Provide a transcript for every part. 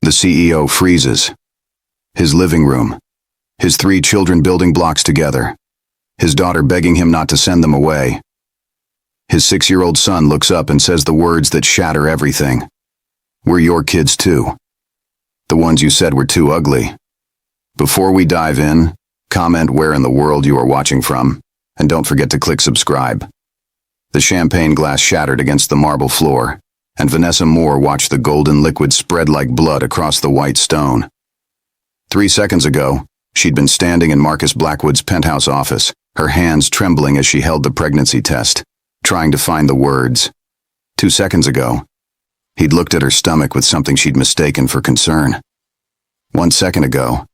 The CEO freezes. His living room. His 3 children building blocks together. His daughter begging him not to send them away. His 6-year-old son looks up and says the words that shatter everything. "We're your kids too. The ones you said were too ugly." Before we dive in, comment where in the world you are watching from, and don't forget to click subscribe. The champagne glass shattered against the marble floor, and Vanessa Moore watched the golden liquid spread like blood across the white stone. 3 seconds ago, she'd been standing in Marcus Blackwood's penthouse office, her hands trembling as she held the pregnancy test, trying to find the words. 2 seconds ago, he'd looked at her stomach with something she'd mistaken for concern. 1 second ago,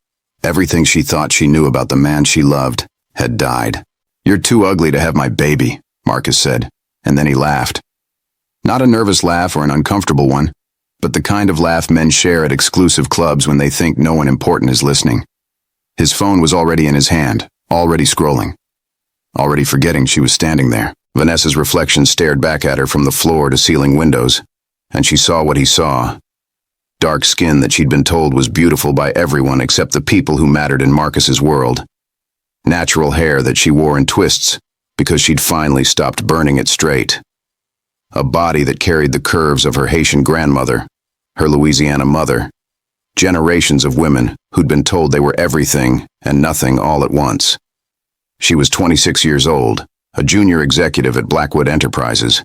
everything she thought she knew about the man she loved had died. "You're too ugly to have my baby," Marcus said, and then he laughed. Not a nervous laugh or an uncomfortable one, but the kind of laugh men share at exclusive clubs when they think no one important is listening. His phone was already in his hand, already scrolling, already forgetting she was standing there. Vanessa's reflection stared back at her from the floor to ceiling windows, and she saw what he saw. Dark skin that she'd been told was beautiful by everyone except the people who mattered in Marcus's world. Natural hair that she wore in twists because she'd finally stopped burning it straight. A body that carried the curves of her Haitian grandmother, her Louisiana mother. Generations of women who'd been told they were everything and nothing all at once. She was 26 years old, a junior executive at Blackwood Enterprises,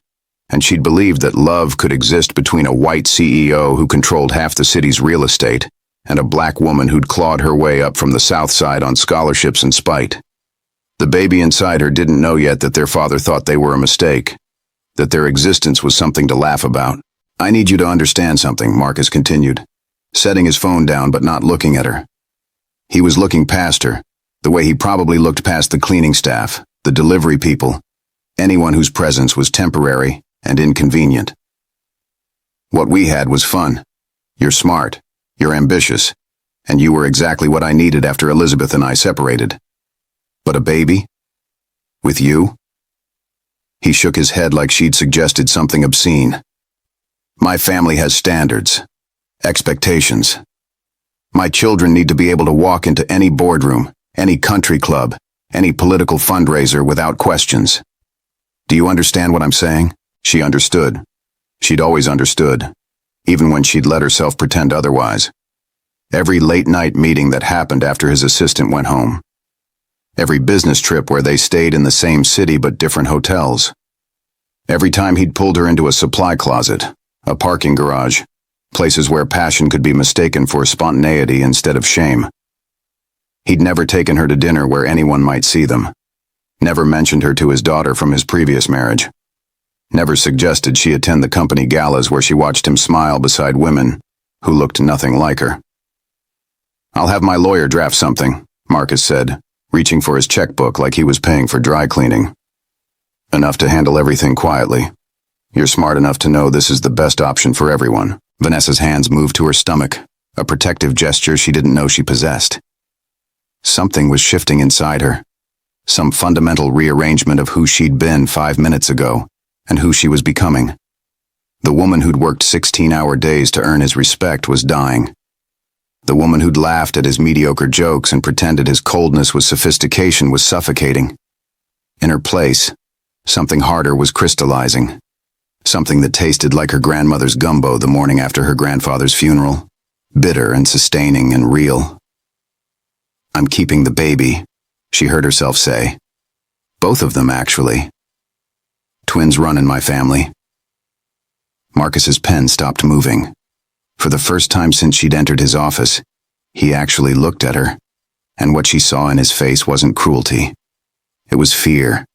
and she'd believed that love could exist between a white CEO who controlled half the city's real estate and a black woman who'd clawed her way up from the South Side on scholarships and spite. The baby inside her didn't know yet that their father thought they were a mistake, that their existence was something to laugh about. "I need you to understand something," Marcus continued, setting his phone down but not looking at her. He was looking past her, the way he probably looked past the cleaning staff, the delivery people, anyone whose presence was temporary and inconvenient. "What we had was fun. You're smart. You're ambitious, and you were exactly what I needed after Elizabeth and I separated. But a baby? With you?" He shook his head like she'd suggested something obscene. "My family has standards, expectations. My children need to be able to walk into any boardroom, any country club, any political fundraiser without questions. Do you understand what I'm saying?" She understood. She'd always understood, even when she'd let herself pretend otherwise. Every late-night meeting that happened after his assistant went home. Every business trip where they stayed in the same city but different hotels. Every time he'd pulled her into a supply closet, a parking garage, places where passion could be mistaken for spontaneity instead of shame. He'd never taken her to dinner where anyone might see them. Never mentioned her to his daughter from his previous marriage. Never suggested she attend the company galas where she watched him smile beside women who looked nothing like her. "I'll have my lawyer draft something," Marcus said, reaching for his checkbook like he was paying for dry cleaning. "Enough to handle everything quietly. You're smart enough to know this is the best option for everyone." Vanessa's hands moved to her stomach, a protective gesture she didn't know she possessed. Something was shifting inside her. Some fundamental rearrangement of who she'd been 5 minutes ago and who she was becoming. The woman who'd worked 16-hour days to earn his respect was dying. The woman who'd laughed at his mediocre jokes and pretended his coldness was sophistication was suffocating. In her place, something harder was crystallizing. Something that tasted like her grandmother's gumbo the morning after her grandfather's funeral. Bitter and sustaining and real. "I'm keeping the baby," she heard herself say. "Both of them, actually. Twins run in my family." Marcus's pen stopped moving. For the first time since she'd entered his office, he actually looked at her, and what she saw in his face wasn't cruelty. It was fear.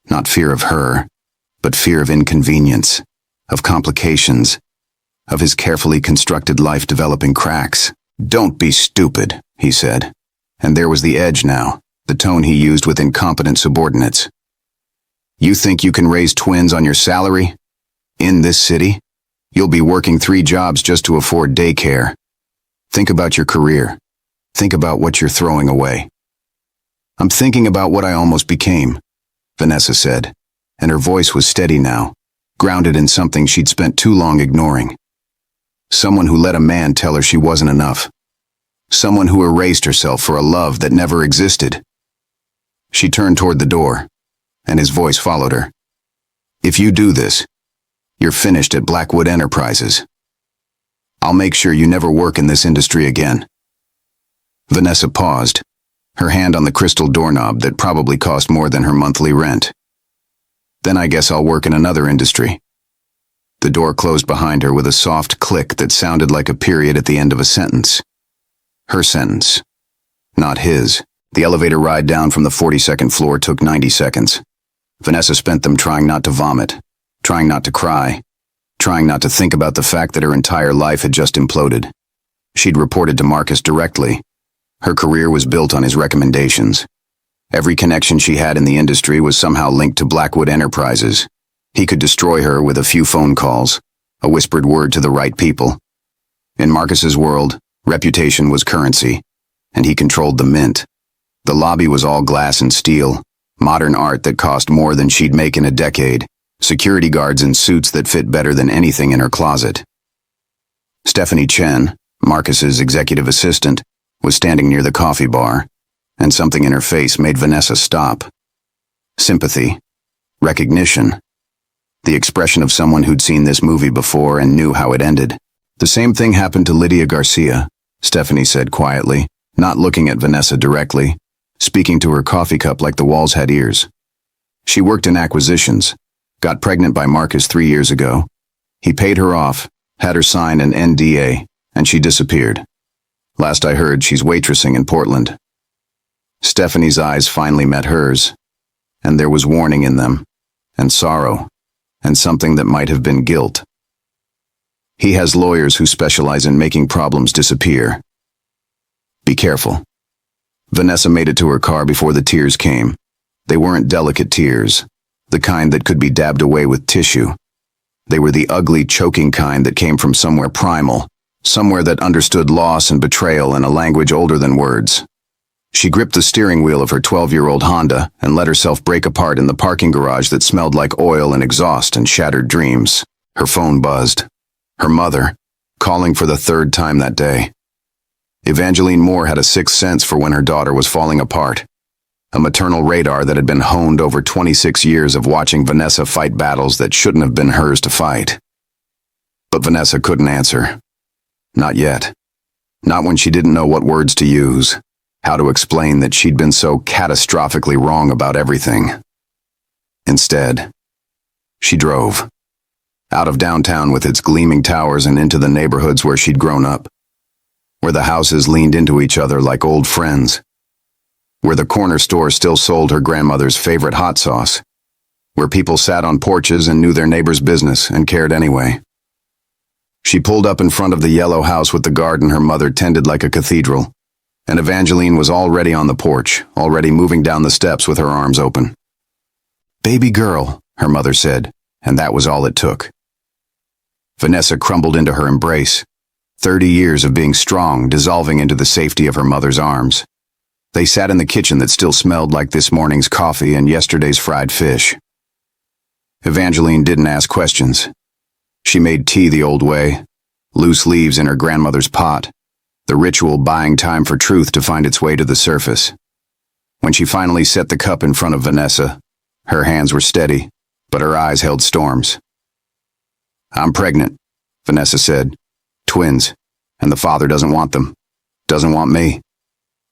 Not fear of her, but fear of inconvenience, of complications, of his carefully constructed life developing cracks. "Don't be stupid," he said. And there was the edge now, the tone he used with incompetent subordinates. "You think you can raise twins on your salary? In this city? You'll be working 3 jobs just to afford daycare. Think about your career. Think about what you're throwing away." "I'm thinking about what I almost became," Vanessa said, and her voice was steady now, grounded in something she'd spent too long ignoring. Someone who let a man tell her she wasn't enough. Someone who erased herself for a love that never existed. She turned toward the door, and his voice followed her. If you do this, you're finished at Blackwood Enterprises. I'll make sure you never work in this industry again. Vanessa paused, her hand on the crystal doorknob that probably cost more than her monthly rent. Then I guess I'll work in another industry. The door closed behind her with a soft click that sounded like a period at the end of a sentence. Her sentence, not his. The elevator ride down from the 42nd floor took 90 seconds. Vanessa spent them trying not to vomit, trying not to cry, trying not to think about the fact that her entire life had just imploded. She'd reported to Marcus directly. Her career was built on his recommendations. Every connection she had in the industry was somehow linked to Blackwood Enterprises. He could destroy her with a few phone calls, a whispered word to the right people. In Marcus's world, reputation was currency, and he controlled the mint. The lobby was all glass and steel, modern art that cost more than she'd make in a decade, security guards in suits that fit better than anything in her closet. Stephanie Chen, Marcus's executive assistant, was standing near the coffee bar, and something in her face made Vanessa stop. Sympathy. Recognition. The expression of someone who'd seen this movie before and knew how it ended. The same thing happened to Lydia Garcia, Stephanie said quietly, not looking at Vanessa directly, speaking to her coffee cup like the walls had ears. She worked in acquisitions, got pregnant by Marcus 3 years ago. He paid her off, had her sign an NDA, and she disappeared. Last I heard, she's waitressing in Portland. Stephanie's eyes finally met hers, and there was warning in them, and sorrow, and something that might have been guilt. He has lawyers who specialize in making problems disappear. Be careful. Vanessa made it to her car before the tears came. They weren't delicate tears, the kind that could be dabbed away with tissue. They were the ugly, choking kind that came from somewhere primal, somewhere that understood loss and betrayal in a language older than words. She gripped the steering wheel of her 12-year-old Honda and let herself break apart in the parking garage that smelled like oil and exhaust and shattered dreams. Her phone buzzed. Her mother, calling for the 3rd time that day. Evangeline Moore had a sixth sense for when her daughter was falling apart. A maternal radar that had been honed over 26 years of watching Vanessa fight battles that shouldn't have been hers to fight. But Vanessa couldn't answer. Not yet. Not when she didn't know what words to use, how to explain that she'd been so catastrophically wrong about everything. Instead, she drove. Out of downtown with its gleaming towers and into the neighborhoods where she'd grown up. Where the houses leaned into each other like old friends. Where the corner store still sold her grandmother's favorite hot sauce. Where people sat on porches and knew their neighbor's business and cared anyway. She pulled up in front of the yellow house with the garden her mother tended like a cathedral, and Evangeline was already on the porch, already moving down the steps with her arms open. "Baby girl," her mother said, and that was all it took. Vanessa crumbled into her embrace, 30 years of being strong dissolving into the safety of her mother's arms. They sat in the kitchen that still smelled like this morning's coffee and yesterday's fried fish. Evangeline didn't ask questions. She made tea the old way, loose leaves in her grandmother's pot, the ritual buying time for truth to find its way to the surface. When she finally set the cup in front of Vanessa, her hands were steady, but her eyes held storms. "I'm pregnant," Vanessa said. "Twins, and the father doesn't want them. Doesn't want me.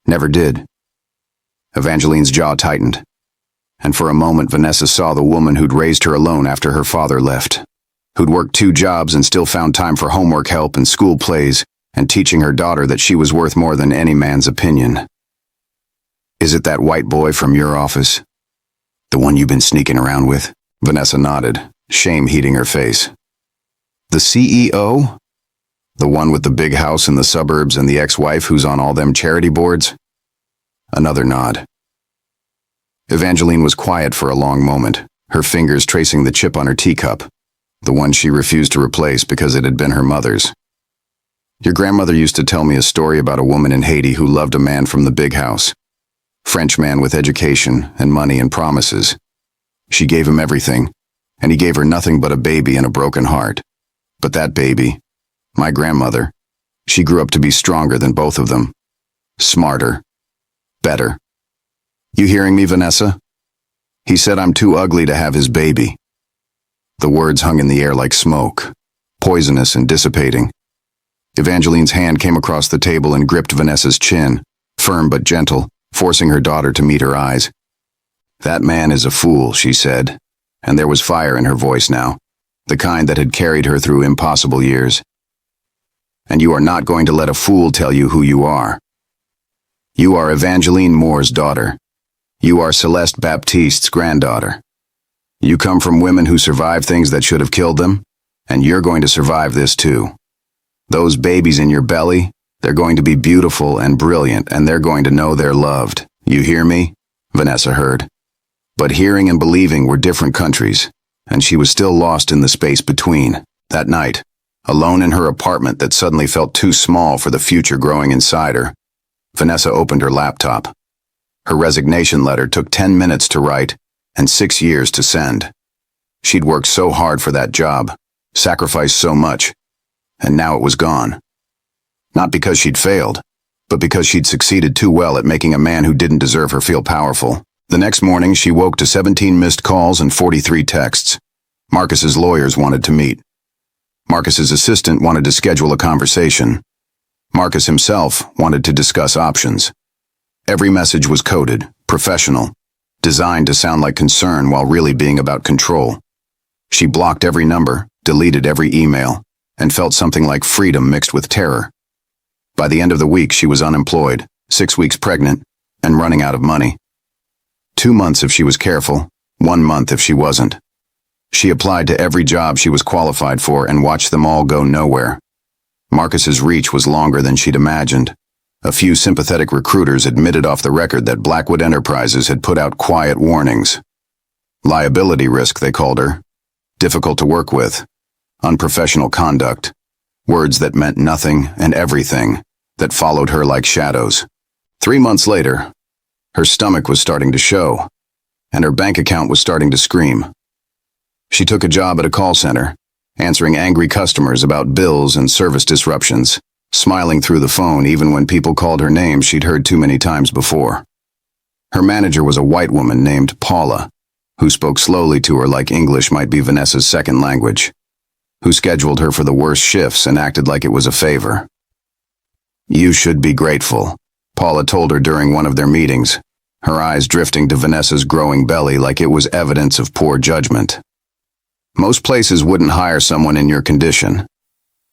Never did." Evangeline's jaw tightened, and for a moment Vanessa saw the woman who'd raised her alone after her father left, who'd worked 2 jobs and still found time for homework help and school plays, and teaching her daughter that she was worth more than any man's opinion. "Is it that white boy from your office? The one you've been sneaking around with?" Vanessa nodded, shame heating her face. "The CEO? The one with the big house in the suburbs and the ex-wife who's on all them charity boards?" Another nod. Evangeline was quiet for a long moment, her fingers tracing the chip on her teacup, the one she refused to replace because it had been her mother's. "Your grandmother used to tell me a story about a woman in Haiti who loved a man from the big house. French man with education and money and promises. She gave him everything, and he gave her nothing but a baby and a broken heart. But that baby, My grandmother. She grew up to be stronger than both of them. Smarter. Better. You hearing me, Vanessa? He said I'm too ugly to have his baby. The words hung in the air like smoke, poisonous and dissipating. Evangeline's hand came across the table and gripped Vanessa's chin, firm but gentle, forcing her daughter to meet her eyes. That man is a fool, she said, and there was fire in her voice now, the kind that had carried her through impossible years. And you are not going to let a fool tell you who you are. You are Evangeline Moore's daughter. You are Celeste Baptiste's granddaughter. You come from women who survived things that should have killed them, and you're going to survive this too. Those babies in your belly, they're going to be beautiful and brilliant, and they're going to know they're loved. You hear me? Vanessa heard. But hearing and believing were different countries, and she was still lost in the space between. That night, alone in her apartment that suddenly felt too small for the future growing inside her, Vanessa opened her laptop. Her resignation letter took 10 minutes to write and 6 years to send. She'd worked so hard for that job, sacrificed so much, and now it was gone. Not because she'd failed, but because she'd succeeded too well at making a man who didn't deserve her feel powerful. The next morning, she woke to 17 missed calls and 43 texts. Marcus's lawyers wanted to meet. Marcus's assistant wanted to schedule a conversation. Marcus himself wanted to discuss options. Every message was coded, professional, designed to sound like concern while really being about control. She blocked every number, deleted every email, and felt something like freedom mixed with terror. By the end of the week, she was unemployed, 6 weeks pregnant, and running out of money. 2 months if she was careful, 1 month if she wasn't. She applied to every job she was qualified for and watched them all go nowhere. Marcus's reach was longer than she'd imagined. A few sympathetic recruiters admitted off the record that Blackwood Enterprises had put out quiet warnings. Liability risk, they called her. Difficult to work with. Unprofessional conduct. Words that meant nothing and everything, that followed her like shadows. 3 months later, her stomach was starting to show, and her bank account was starting to scream. She took a job at a call center, answering angry customers about bills and service disruptions, smiling through the phone even when people called her names she'd heard too many times before. Her manager was a white woman named Paula, who spoke slowly to her like English might be Vanessa's second language, who scheduled her for the worst shifts and acted like it was a favor. You should be grateful, Paula told her during one of their meetings, her eyes drifting to Vanessa's growing belly like it was evidence of poor judgment. Most places wouldn't hire someone in your condition.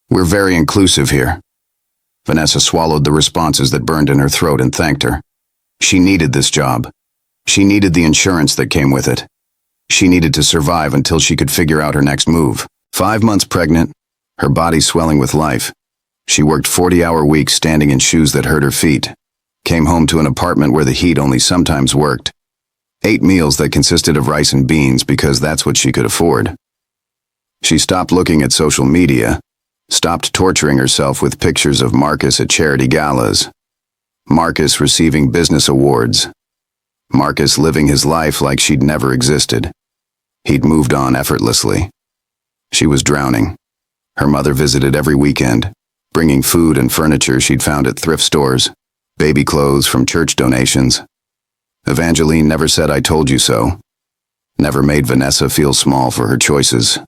We're very inclusive here. Vanessa swallowed the responses that burned in her throat and thanked her. She needed this job. She needed the insurance that came with it. She needed to survive until she could figure out her next move. 5 months pregnant, her body swelling with life. She worked 40-hour weeks standing in shoes that hurt her feet. Came home to an apartment where the heat only sometimes worked. Ate meals that consisted of rice and beans because that's what she could afford. She stopped looking at social media, stopped torturing herself with pictures of Marcus at charity galas, Marcus receiving business awards, Marcus living his life like she'd never existed. He'd moved on effortlessly. She was drowning. Her mother visited every weekend, bringing food and furniture she'd found at thrift stores, baby clothes from church donations. Evangeline never said I told you so. Never made Vanessa feel small for her choices.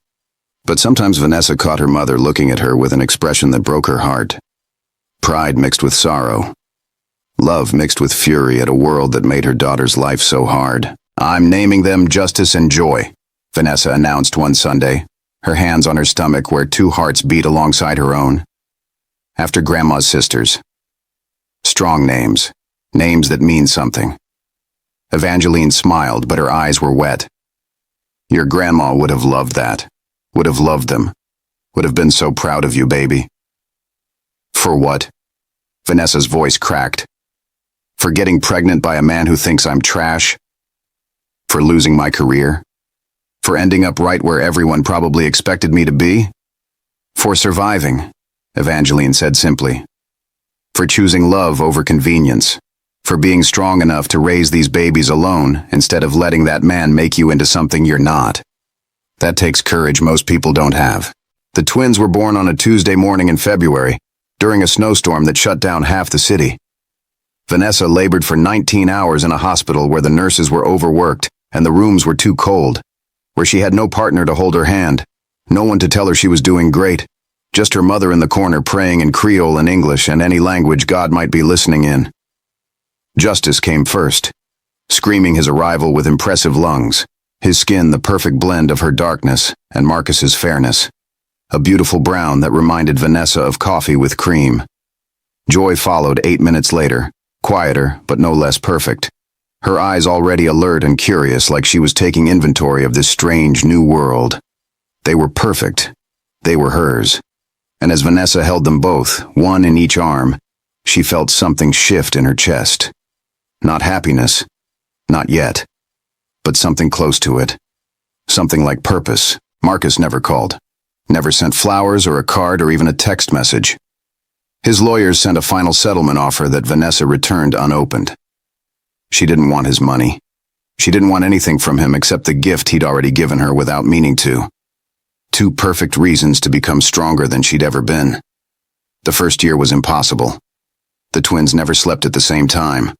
But sometimes Vanessa caught her mother looking at her with an expression that broke her heart. Pride mixed with sorrow. Love mixed with fury at a world that made her daughter's life so hard. I'm naming them Justice and Joy, Vanessa announced one Sunday, her hands on her stomach where 2 hearts beat alongside her own. After Grandma's sisters. Strong names. Names that mean something. Evangeline smiled, but her eyes were wet. Your grandma would have loved that. Would have loved them. Would have been so proud of you, baby. For what? Vanessa's voice cracked. For getting pregnant by a man who thinks I'm trash? For losing my career? For ending up right where everyone probably expected me to be? For surviving, Evangeline said simply. For choosing love over convenience. For being strong enough to raise these babies alone instead of letting that man make you into something you're not. That takes courage most people don't have. The twins were born on a Tuesday morning in February, during a snowstorm that shut down half the city. Vanessa labored for 19 hours in a hospital where the nurses were overworked and the rooms were too cold, where she had no partner to hold her hand, no one to tell her she was doing great, just her mother in the corner praying in Creole and English and any language God might be listening in. Justice came first, screaming his arrival with impressive lungs, his skin the perfect blend of her darkness and Marcus's fairness, a beautiful brown that reminded Vanessa of coffee with cream. Joy followed 8 minutes later, quieter but no less perfect, her eyes already alert and curious like she was taking inventory of this strange new world. They were perfect. They were hers. And as Vanessa held them both, one in each arm, she felt something shift in her chest. Not happiness, not yet, but something close to it. Something like purpose. Marcus never called, never sent flowers or a card or even a text message. His lawyers sent a final settlement offer that Vanessa returned unopened. She didn't want his money. She didn't want anything from him except the gift he'd already given her without meaning to. 2 perfect reasons to become stronger than she'd ever been. The first year was impossible. The twins never slept at the same time.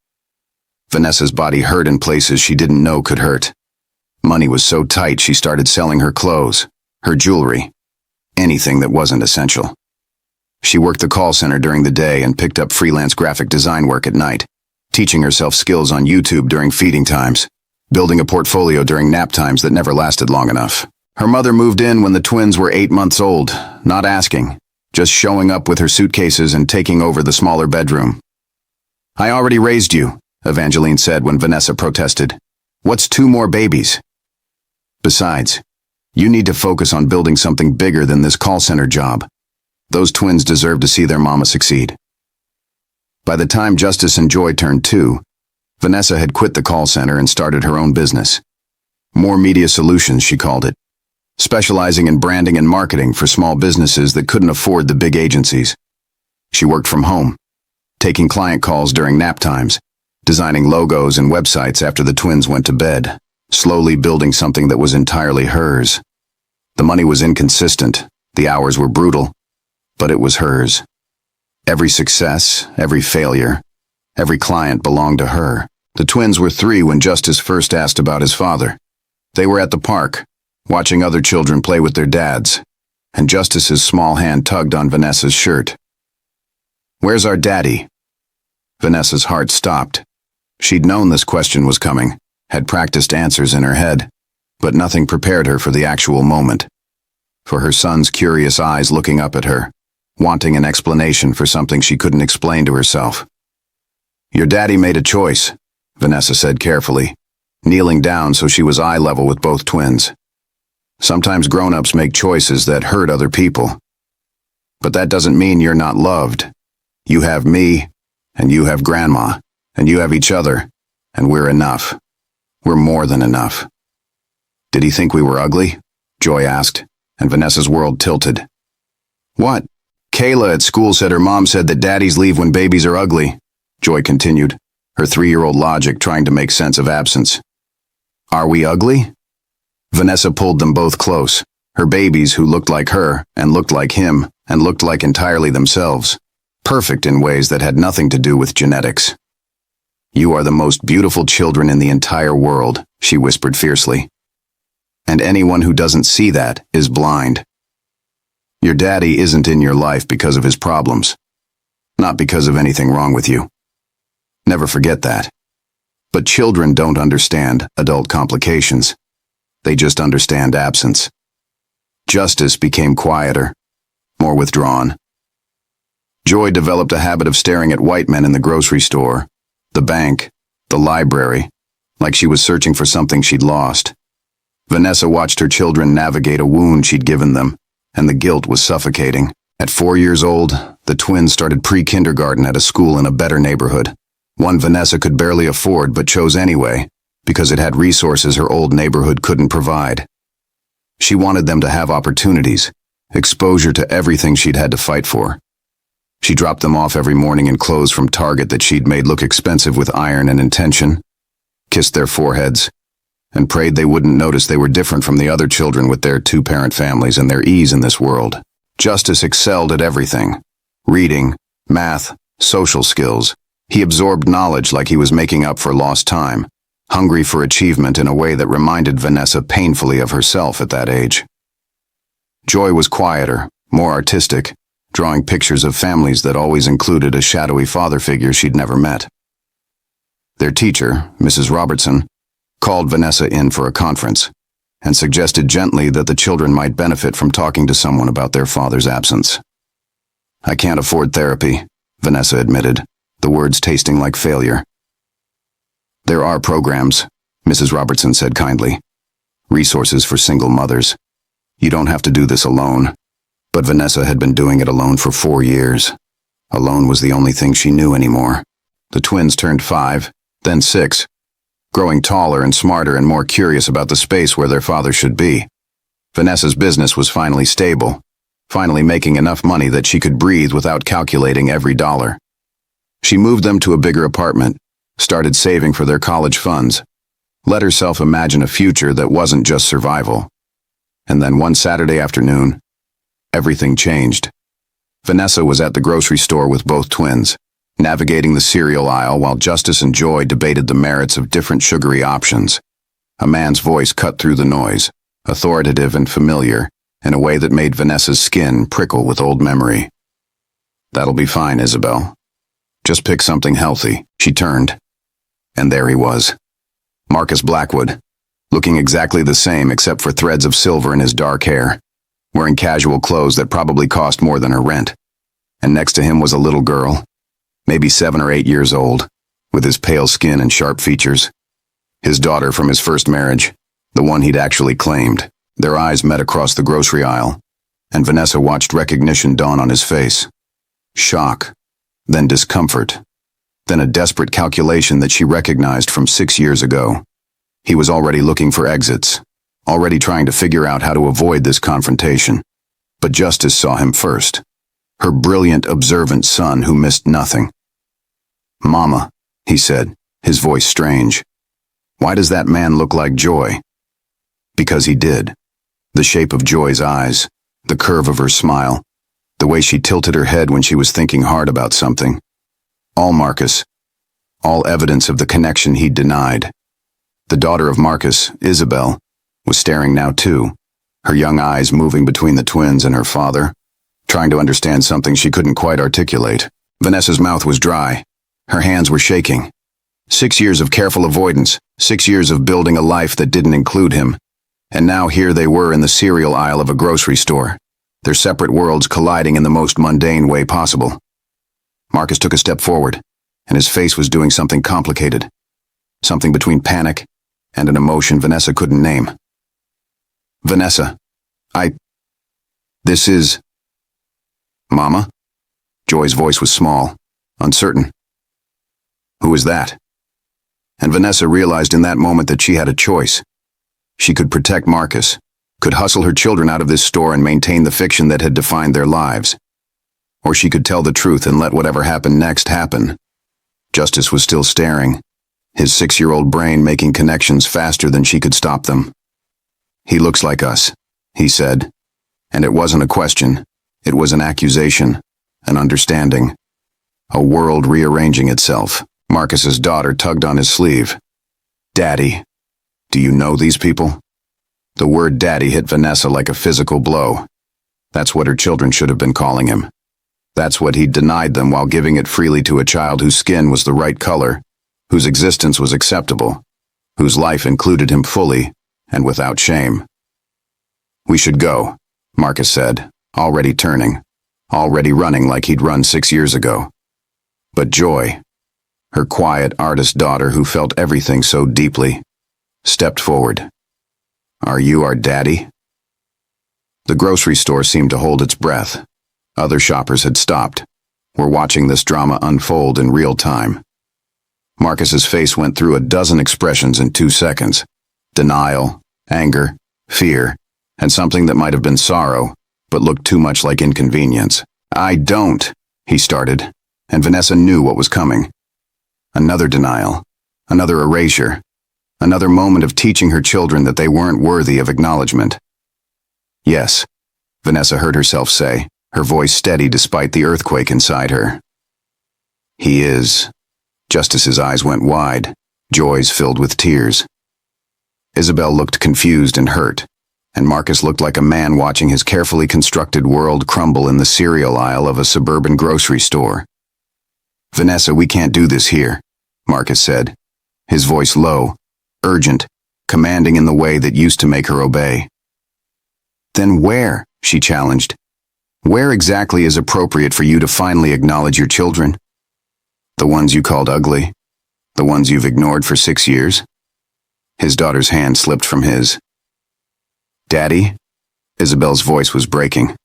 Vanessa's body hurt in places she didn't know could hurt. Money was so tight she started selling her clothes, her jewelry, anything that wasn't essential. She worked the call center during the day and picked up freelance graphic design work at night, teaching herself skills on YouTube during feeding times, building a portfolio during nap times that never lasted long enough. Her mother moved in when the twins were 8 months old, not asking, just showing up with her suitcases and taking over the smaller bedroom. "I already raised you," Evangeline said when Vanessa protested. "What's 2 more babies? Besides, you need to focus on building something bigger than this call center job. Those twins deserve to see their mama succeed." By the time Justice and Joy turned 2, Vanessa had quit the call center and started her own business. More Media Solutions, she called it, specializing in branding and marketing for small businesses that couldn't afford the big agencies. She worked from home, taking client calls during nap times, designing logos and websites after the twins went to bed, slowly building something that was entirely hers. The money was inconsistent, the hours were brutal, but it was hers. Every success, every failure, every client belonged to her. The twins were 3 when Justice first asked about his father. They were at the park, watching other children play with their dads, and Justice's small hand tugged on Vanessa's shirt. "Where's our daddy?" Vanessa's heart stopped. She'd known this question was coming, had practiced answers in her head, but nothing prepared her for the actual moment. For her son's curious eyes looking up at her, wanting an explanation for something she couldn't explain to herself. "Your daddy made a choice," Vanessa said carefully, kneeling down so she was eye level with both twins. "Sometimes grown-ups make choices that hurt other people. But that doesn't mean you're not loved. You have me, and you have Grandma, and you have each other, and we're enough. We're more than enough." "Did he think we were ugly?" Joy asked, and Vanessa's world tilted. "What? Kayla at school said her mom said that daddies leave when babies are ugly," Joy continued, her 3-year-old logic trying to make sense of absence. "Are we ugly?" Vanessa pulled them both close, her babies who looked like her, and looked like him, and looked like entirely themselves, perfect in ways that had nothing to do with genetics. "You are the most beautiful children in the entire world," she whispered fiercely. "And anyone who doesn't see that is blind. Your daddy isn't in your life because of his problems, not because of anything wrong with you. Never forget that. But children don't understand adult complications. They just understand absence." Justice became quieter, more withdrawn. Joy developed a habit of staring at white men in the grocery store, the bank, the library, like she was searching for something she'd lost. Vanessa watched her children navigate a wound she'd given them, and the guilt was suffocating. At 4 years old, the twins started pre-kindergarten at a school in a better neighborhood, one Vanessa could barely afford but chose anyway, because it had resources her old neighborhood couldn't provide. She wanted them to have opportunities, exposure to everything she'd had to fight for. She dropped them off every morning in clothes from Target that she'd made look expensive with iron and intention, kissed their foreheads, and prayed they wouldn't notice they were different from the other children with their 2-parent families and their ease in this world. Justice excelled at everything. Reading, math, social skills. He absorbed knowledge like he was making up for lost time, hungry for achievement in a way that reminded Vanessa painfully of herself at that age. Joy was quieter, more artistic, drawing pictures of families that always included a shadowy father figure she'd never met. Their teacher, Mrs. Robertson, called Vanessa in for a conference and suggested gently that the children might benefit from talking to someone about their father's absence. "I can't afford therapy," Vanessa admitted, the words tasting like failure. "There are programs," Mrs. Robertson said kindly. "Resources for single mothers. You don't have to do this alone." But Vanessa had been doing it alone for 4 years. Alone was the only thing she knew anymore. The twins turned 5, then 6, growing taller and smarter and more curious about the space where their father should be. Vanessa's business was finally stable, finally making enough money that she could breathe without calculating every dollar. She moved them to a bigger apartment, started saving for their college funds, let herself imagine a future that wasn't just survival. And then one Saturday afternoon, everything changed. Vanessa was at the grocery store with both twins, navigating the cereal aisle while Justice and Joy debated the merits of different sugary options. A man's voice cut through the noise, authoritative and familiar, in a way that made Vanessa's skin prickle with old memory. "That'll be fine, Isabel. Just pick something healthy." She turned, and there he was. Marcus Blackwood, looking exactly the same except for threads of silver in his dark hair, wearing casual clothes that probably cost more than her rent. And next to him was a little girl, maybe 7 or 8 years old, with his pale skin and sharp features. His daughter from his first marriage, the one he'd actually claimed. Their eyes met across the grocery aisle, and Vanessa watched recognition dawn on his face. Shock, then discomfort, then a desperate calculation that she recognized from 6 years ago. He was already looking for exits, already trying to figure out how to avoid this confrontation. But Justice saw him first, her brilliant, observant son who missed nothing. "Mama," he said, his voice strange. "Why does that man look like Joy?" Because he did. The shape of Joy's eyes, the curve of her smile, the way she tilted her head when she was thinking hard about something. All Marcus. All evidence of the connection he'd denied. The daughter of Marcus, Isabel, was staring now too, her young eyes moving between the twins and her father, trying to understand something she couldn't quite articulate. Vanessa's mouth was dry. Her hands were shaking. 6 years of careful avoidance, 6 years of building a life that didn't include him. And now here they were in the cereal aisle of a grocery store, their separate worlds colliding in the most mundane way possible. Marcus took a step forward, and his face was doing something complicated, something between panic and an emotion Vanessa couldn't name. "Vanessa, this is... Mama?" Joy's voice was small, uncertain. "Who is that?" And Vanessa realized in that moment that she had a choice. She could protect Marcus, could hustle her children out of this store and maintain the fiction that had defined their lives. Or she could tell the truth and let whatever happened next happen. Justice was still staring, his 6-year-old brain making connections faster than she could stop them. "He looks like us," he said. And it wasn't a question, it was an accusation, an understanding. A world rearranging itself. Marcus's daughter tugged on his sleeve. "Daddy, do you know these people?" The word daddy hit Vanessa like a physical blow. That's what her children should have been calling him. That's what he'd denied them while giving it freely to a child whose skin was the right color, whose existence was acceptable, whose life included him fully and without shame. "We should go," Marcus said, already turning, already running like he'd run 6 years ago. But Joy, her quiet artist daughter who felt everything so deeply, stepped forward. "Are you our daddy?" The grocery store seemed to hold its breath. Other shoppers had stopped, were watching this drama unfold in real time. Marcus's face went through a dozen expressions in 2 seconds. Denial, anger, fear, and something that might have been sorrow, but looked too much like inconvenience. "I don't," he started, and Vanessa knew what was coming. Another denial, another erasure, another moment of teaching her children that they weren't worthy of acknowledgement. "Yes," Vanessa heard herself say, her voice steady despite the earthquake inside her. He is. Justice's eyes went wide, Joy's filled with tears. Isabel looked confused and hurt, and Marcus looked like a man watching his carefully constructed world crumble in the cereal aisle of a suburban grocery store. Vanessa, we can't do this here, Marcus said, his voice low, urgent, commanding in the way that used to make her obey. Then where? She challenged. Where exactly is appropriate for you to finally acknowledge your children? The ones you called ugly? The ones you've ignored for 6 years? His daughter's hand slipped from his. Daddy? Isabel's voice was breaking.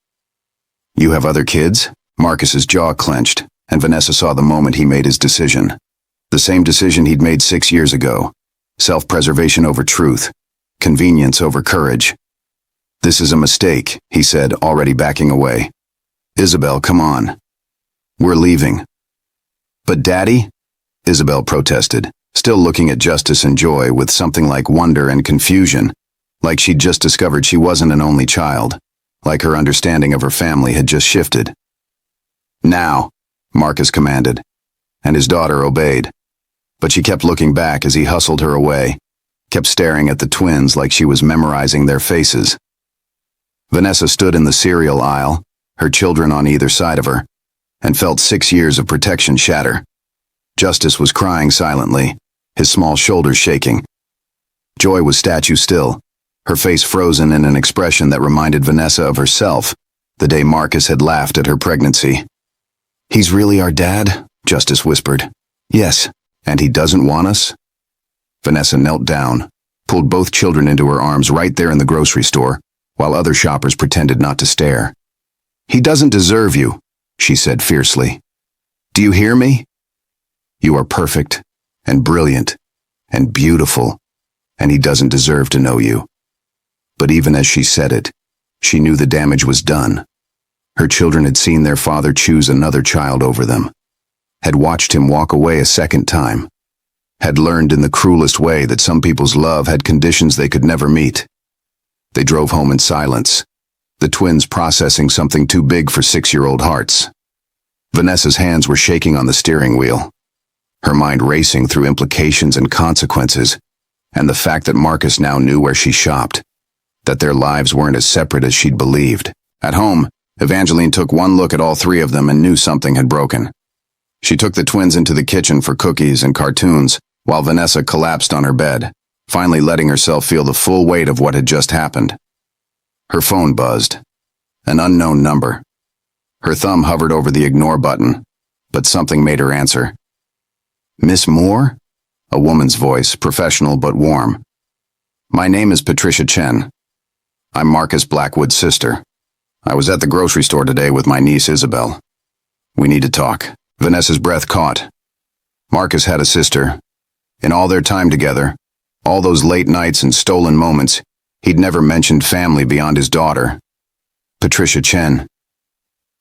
You have other kids? Marcus's jaw clenched, and Vanessa saw the moment he made his decision. The same decision he'd made 6 years ago. Self-preservation over truth. Convenience over courage. This is a mistake, he said, already backing away. Isabel, come on. We're leaving. But Daddy? Isabel protested, still looking at Justice and Joy with something like wonder and confusion, like she'd just discovered she wasn't an only child, like her understanding of her family had just shifted. Now, Marcus commanded, and his daughter obeyed. But she kept looking back as he hustled her away, kept staring at the twins like she was memorizing their faces. Vanessa stood in the cereal aisle, her children on either side of her, and felt 6 years of protection shatter. Justice was crying silently, his small shoulders shaking. Joy was statue still, her face frozen in an expression that reminded Vanessa of herself, the day Marcus had laughed at her pregnancy. He's really our dad? Justice whispered. Yes, and he doesn't want us? Vanessa knelt down, pulled both children into her arms right there in the grocery store, while other shoppers pretended not to stare. He doesn't deserve you, she said fiercely. Do you hear me? You are perfect, and brilliant, and beautiful, and he doesn't deserve to know you. But even as she said it, she knew the damage was done. Her children had seen their father choose another child over them, had watched him walk away a second time, had learned in the cruelest way that some people's love had conditions they could never meet. They drove home in silence, the twins processing something too big for 6-year-old hearts. Vanessa's hands were shaking on the steering wheel, her mind racing through implications and consequences, and the fact that Marcus now knew where she shopped, that their lives weren't as separate as she'd believed. At home, Evangeline took one look at all three of them and knew something had broken. She took the twins into the kitchen for cookies and cartoons, while Vanessa collapsed on her bed, finally letting herself feel the full weight of what had just happened. Her phone buzzed. An unknown number. Her thumb hovered over the ignore button, but something made her answer. Miss Moore? A woman's voice, professional but warm. My name is Patricia Chen. I'm Marcus Blackwood's sister. I was at the grocery store today with my niece Isabel. We need to talk. Vanessa's breath caught. Marcus had a sister. In all their time together, all those late nights and stolen moments, he'd never mentioned family beyond his daughter. Patricia Chen.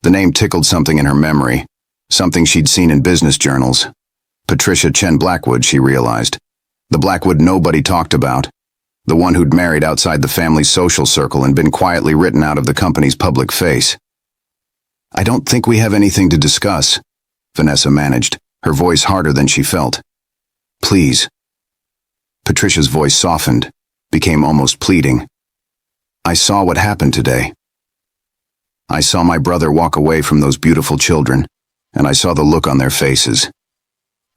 The name tickled something in her memory, something she'd seen in business journals. Patricia Chen Blackwood, she realized. The Blackwood nobody talked about. The one who'd married outside the family's social circle and been quietly written out of the company's public face. I don't think we have anything to discuss, Vanessa managed, her voice harder than she felt. Please. Patricia's voice softened, became almost pleading. I saw what happened today. I saw my brother walk away from those beautiful children, and I saw the look on their faces.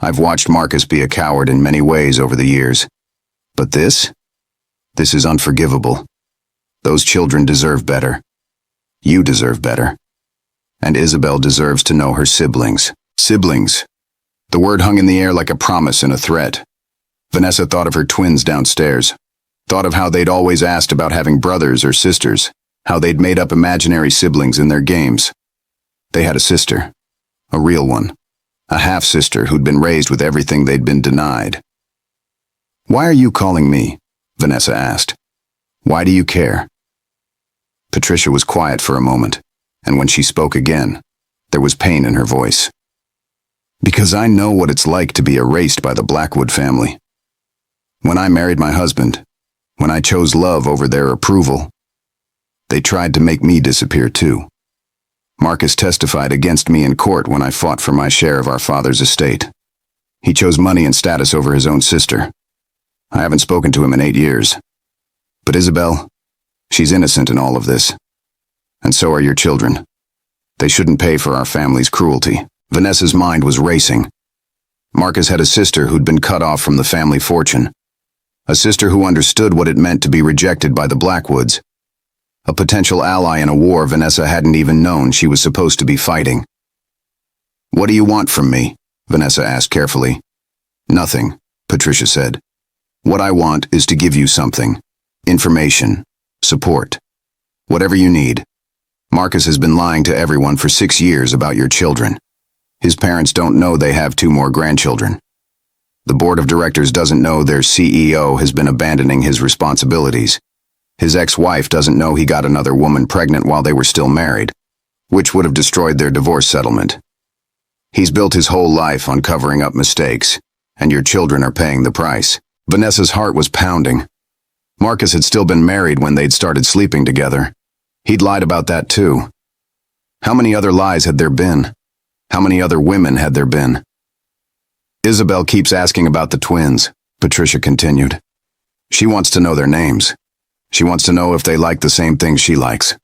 I've watched Marcus be a coward in many ways over the years. But this is unforgivable. Those children deserve better. You deserve better. And Isabel deserves to know her siblings. Siblings. The word hung in the air like a promise and a threat. Vanessa thought of her twins downstairs, thought of how they'd always asked about having brothers or sisters, how they'd made up imaginary siblings in their games. They had a sister, a real one, a half-sister who'd been raised with everything they'd been denied. Why are you calling me? Vanessa asked. Why do you care? Patricia was quiet for a moment, and when she spoke again, there was pain in her voice. Because I know what it's like to be erased by the Blackwood family. When I married my husband, when I chose love over their approval, They tried to make me disappear too. Marcus testified against me in court when I fought for my share of our father's estate. He chose money and status over his own sister. I haven't spoken to him in 8 years. But Isabel, she's innocent in all of this. And so are your children. They shouldn't pay for our family's cruelty. Vanessa's mind was racing. Marcus had a sister who'd been cut off from the family fortune. A sister who understood what it meant to be rejected by the Blackwoods. A potential ally in a war Vanessa hadn't even known she was supposed to be fighting. "What do you want from me?" Vanessa asked carefully. "Nothing," Patricia said. "What I want is to give you something. Information. Support. Whatever you need. Marcus has been lying to everyone for 6 years about your children. His parents don't know they have 2 more grandchildren. The board of directors doesn't know their CEO has been abandoning his responsibilities. His ex-wife doesn't know he got another woman pregnant while they were still married, which would have destroyed their divorce settlement. He's built his whole life on covering up mistakes, and your children are paying the price." Vanessa's heart was pounding. Marcus had still been married when they'd started sleeping together. He'd lied about that too. How many other lies had there been? How many other women had there been? "Isabel keeps asking about the twins," Patricia continued. "She wants to know their names. She wants to know if they like the same things she likes.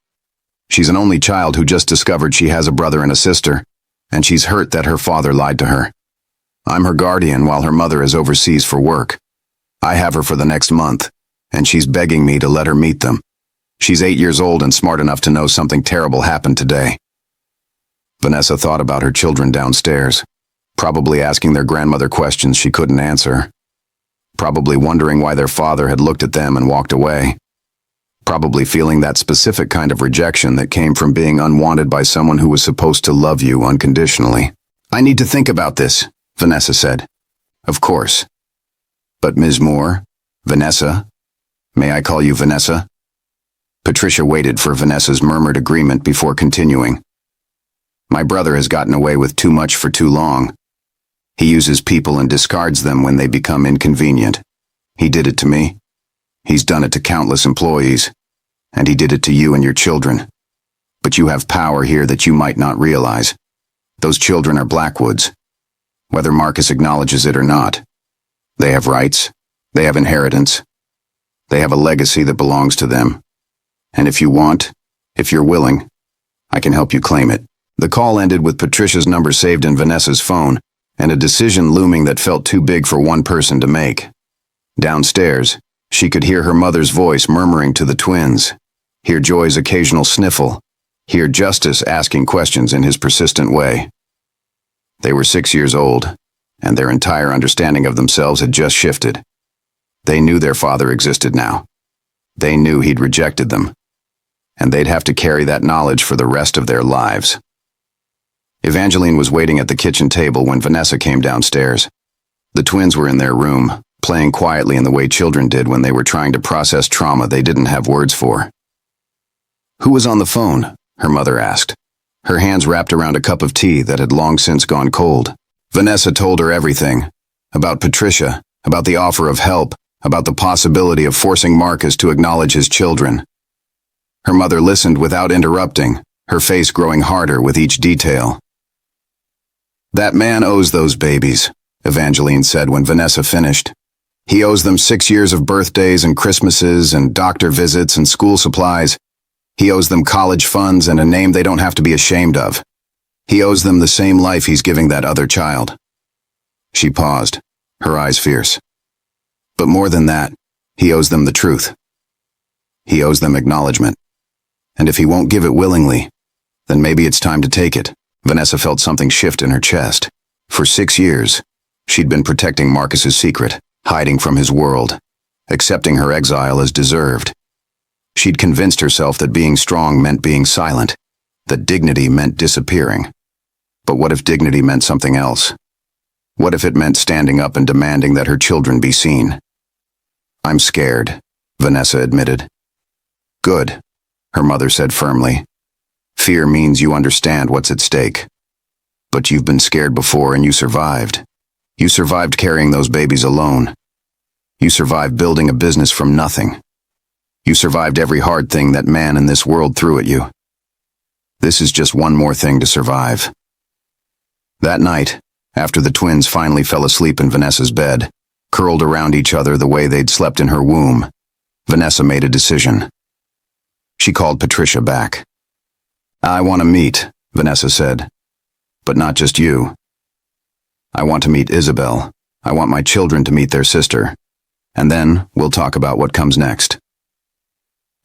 She's an only child who just discovered she has a brother and a sister, and she's hurt that her father lied to her. I'm her guardian while her mother is overseas for work. I have her for the next month, and she's begging me to let her meet them. She's 8 years old and smart enough to know something terrible happened today." Vanessa thought about her children downstairs, probably asking their grandmother questions she couldn't answer, probably wondering why their father had looked at them and walked away, probably feeling that specific kind of rejection that came from being unwanted by someone who was supposed to love you unconditionally. "I need to think about this," Vanessa said. "Of course. But Ms. Moore, Vanessa, may I call you Vanessa?" Patricia waited for Vanessa's murmured agreement before continuing. "My brother has gotten away with too much for too long. He uses people and discards them when they become inconvenient. He did it to me. He's done it to countless employees. And he did it to you and your children. But you have power here that you might not realize. Those children are Blackwoods, whether Marcus acknowledges it or not. They have rights. They have inheritance. They have a legacy that belongs to them. And if you want, if you're willing, I can help you claim it." The call ended with Patricia's number saved in Vanessa's phone, and a decision looming that felt too big for one person to make. Downstairs, she could hear her mother's voice murmuring to the twins, hear Joy's occasional sniffle, hear Justice asking questions in his persistent way. They were 6 years old, and their entire understanding of themselves had just shifted. They knew their father existed now. They knew he'd rejected them, and they'd have to carry that knowledge for the rest of their lives. Evangeline was waiting at the kitchen table when Vanessa came downstairs. The twins were in their room, playing quietly in the way children did when they were trying to process trauma they didn't have words for. "Who was on the phone?" her mother asked, her hands wrapped around a cup of tea that had long since gone cold. Vanessa told her everything, about Patricia, about the offer of help, about the possibility of forcing Marcus to acknowledge his children. Her mother listened without interrupting, her face growing harder with each detail. "That man owes those babies," Evangeline said when Vanessa finished. "He owes them 6 years of birthdays and Christmases and doctor visits and school supplies. He owes them college funds and a name they don't have to be ashamed of. He owes them the same life he's giving that other child." She paused, her eyes fierce. "But more than that, he owes them the truth. He owes them acknowledgement. And if he won't give it willingly, then maybe it's time to take it." Vanessa felt something shift in her chest. For 6 years, she'd been protecting Marcus's secret, hiding from his world, accepting her exile as deserved. She'd convinced herself that being strong meant being silent, that dignity meant disappearing. But what if dignity meant something else? What if it meant standing up and demanding that her children be seen? "I'm scared," Vanessa admitted. "Good," her mother said firmly. "Fear means you understand what's at stake. But you've been scared before and you survived. You survived carrying those babies alone. You survived building a business from nothing. You survived every hard thing that man in this world threw at you. This is just one more thing to survive. That night, after the twins finally fell asleep in Vanessa's bed, curled around each other the way they'd slept in her womb, Vanessa made a decision. She called Patricia back. "I want to meet," Vanessa said. "But not just you. I want to meet Isabel. I want my children to meet their sister. And then we'll talk about what comes next."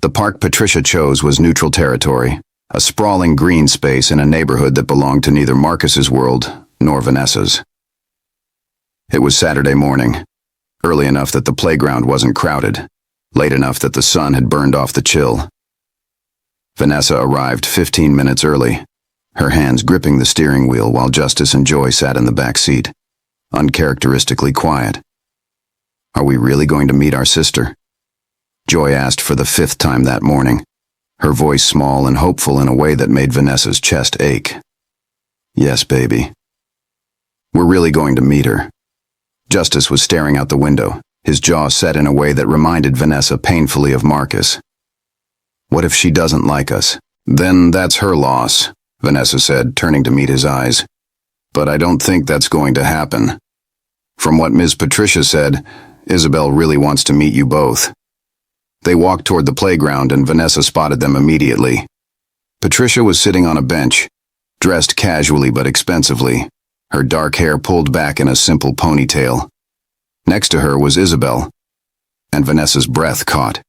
The park Patricia chose was neutral territory, a sprawling green space in a neighborhood that belonged to neither Marcus's world nor Vanessa's. It was Saturday morning, early enough that the playground wasn't crowded, late enough that the sun had burned off the chill. Vanessa arrived 15 minutes early, her hands gripping the steering wheel while Justice and Joy sat in the back seat, uncharacteristically quiet. "Are we really going to meet our sister?" Joy asked for the 5th time that morning, her voice small and hopeful in a way that made Vanessa's chest ache. "Yes, baby. We're really going to meet her." Justice was staring out the window, his jaw set in a way that reminded Vanessa painfully of Marcus. "What if she doesn't like us?" "Then that's her loss," Vanessa said, turning to meet his eyes. "But I don't think that's going to happen. From what Ms. Patricia said, Isabel really wants to meet you both." They walked toward the playground and Vanessa spotted them immediately. Patricia was sitting on a bench, dressed casually but expensively, her dark hair pulled back in a simple ponytail. Next to her was Isabel, and Vanessa's breath caught.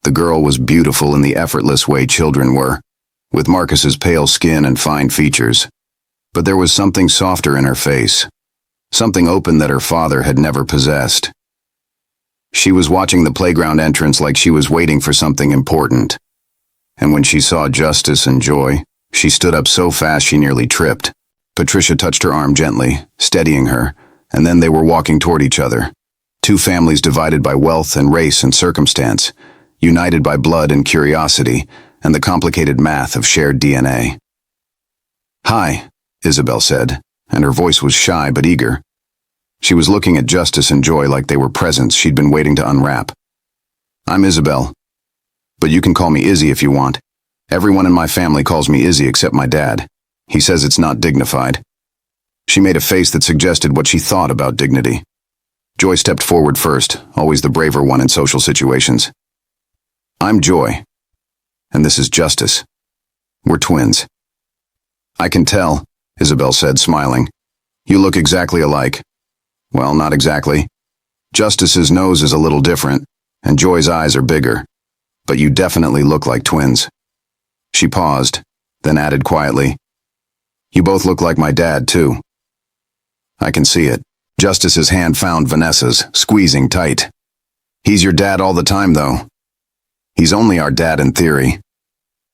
The girl was beautiful in the effortless way children were, with Marcus's pale skin and fine features. But there was something softer in her face, something open that her father had never possessed. She was watching the playground entrance like she was waiting for something important. And when she saw Justice and Joy, she stood up so fast she nearly tripped. Patricia touched her arm gently, steadying her, and then they were walking toward each other. Two families divided by wealth and race and circumstance, united by blood and curiosity, and the complicated math of shared DNA. "Hi," Isabel said, and her voice was shy but eager. She was looking at Justice and Joy like they were presents she'd been waiting to unwrap. "I'm Isabel, but you can call me Izzy if you want. Everyone in my family calls me Izzy except my dad. He says it's not dignified." She made a face that suggested what she thought about dignity. Joy stepped forward first, always the braver one in social situations. "I'm Joy, and this is Justice. We're twins." "I can tell," Isabel said, smiling. "You look exactly alike." "Well, not exactly. Justice's nose is a little different, and Joy's eyes are bigger. But you definitely look like twins." She paused, then added quietly, "You both look like my dad, too." "I can see it." Justice's hand found Vanessa's, squeezing tight. "He's your dad all the time, though." "He's only our dad in theory."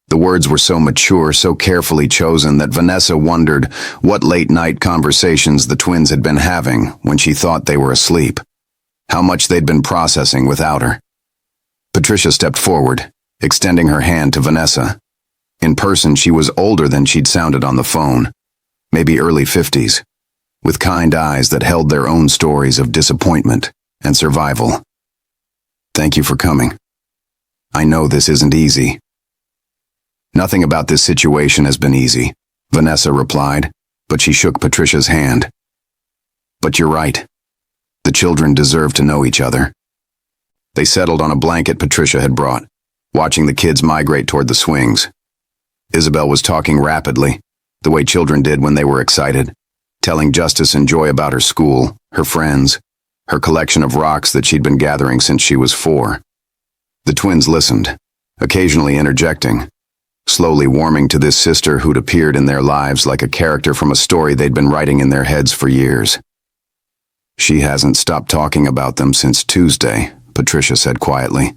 The words were so mature, so carefully chosen that Vanessa wondered what late-night conversations the twins had been having when she thought they were asleep, how much they'd been processing without her. Patricia stepped forward, extending her hand to Vanessa. In person, she was older than she'd sounded on the phone, maybe early 50s, with kind eyes that held their own stories of disappointment and survival. "Thank you for coming. I know this isn't easy." "Nothing about this situation has been easy," Vanessa replied, but she shook Patricia's hand. "But you're right. The children deserve to know each other." They settled on a blanket Patricia had brought, watching the kids migrate toward the swings. Isabel was talking rapidly, the way children did when they were excited, telling Justice and Joy about her school, her friends, her collection of rocks that she'd been gathering since she was 4. The twins listened, occasionally interjecting, slowly warming to this sister who'd appeared in their lives like a character from a story they'd been writing in their heads for years. "She hasn't stopped talking about them since Tuesday," Patricia said quietly.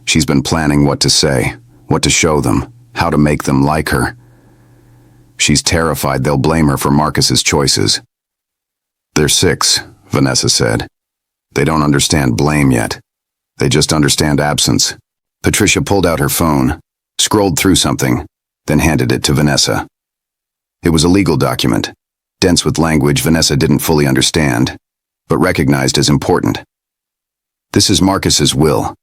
"She's been planning what to say, what to show them, how to make them like her. She's terrified they'll blame her for Marcus's choices." "They're 6, Vanessa said. "They don't understand blame yet. They just understand absence." Patricia pulled out her phone, scrolled through something, then handed it to Vanessa. It was a legal document, dense with language Vanessa didn't fully understand, but recognized as important. "This is Marcus's will.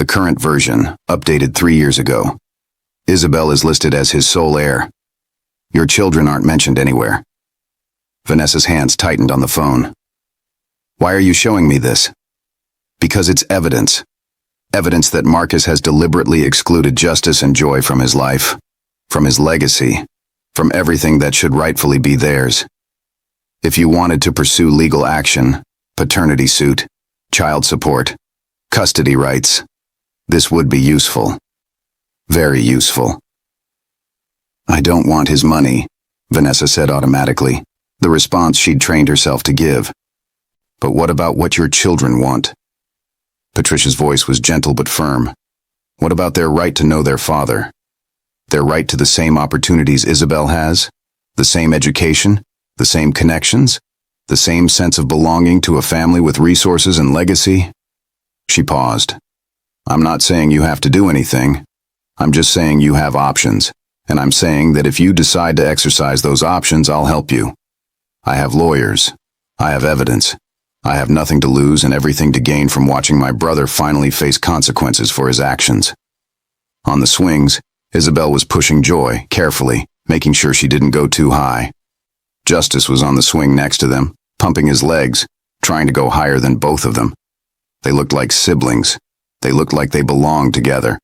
The current version, updated 3 years ago. Isabel is listed as his sole heir. Your children aren't mentioned anywhere. Vanessa's hands tightened on the phone. Why are you showing me this? Because it's evidence. Evidence that Marcus has deliberately excluded justice and joy from his life, from his legacy, from everything that should rightfully be theirs. If you wanted to pursue legal action, paternity suit, child support, custody rights, this would be useful. Very useful. I don't want his money, Vanessa said automatically, the response she'd trained herself to give. But what about what your children want? Patricia's voice was gentle but firm. What about their right to know their father? Their right to the same opportunities Isabel has? The same education? The same connections? The same sense of belonging to a family with resources and legacy? She paused. I'm not saying you have to do anything. I'm just saying you have options, and I'm saying that if you decide to exercise those options, I'll help you. I have lawyers. I have evidence. I have nothing to lose and everything to gain from watching my brother finally face consequences for his actions. On the swings, Isabel was pushing Joy, carefully, making sure she didn't go too high. Justice was on the swing next to them, pumping his legs, trying to go higher than both of them. They looked like siblings. They looked like they belonged together.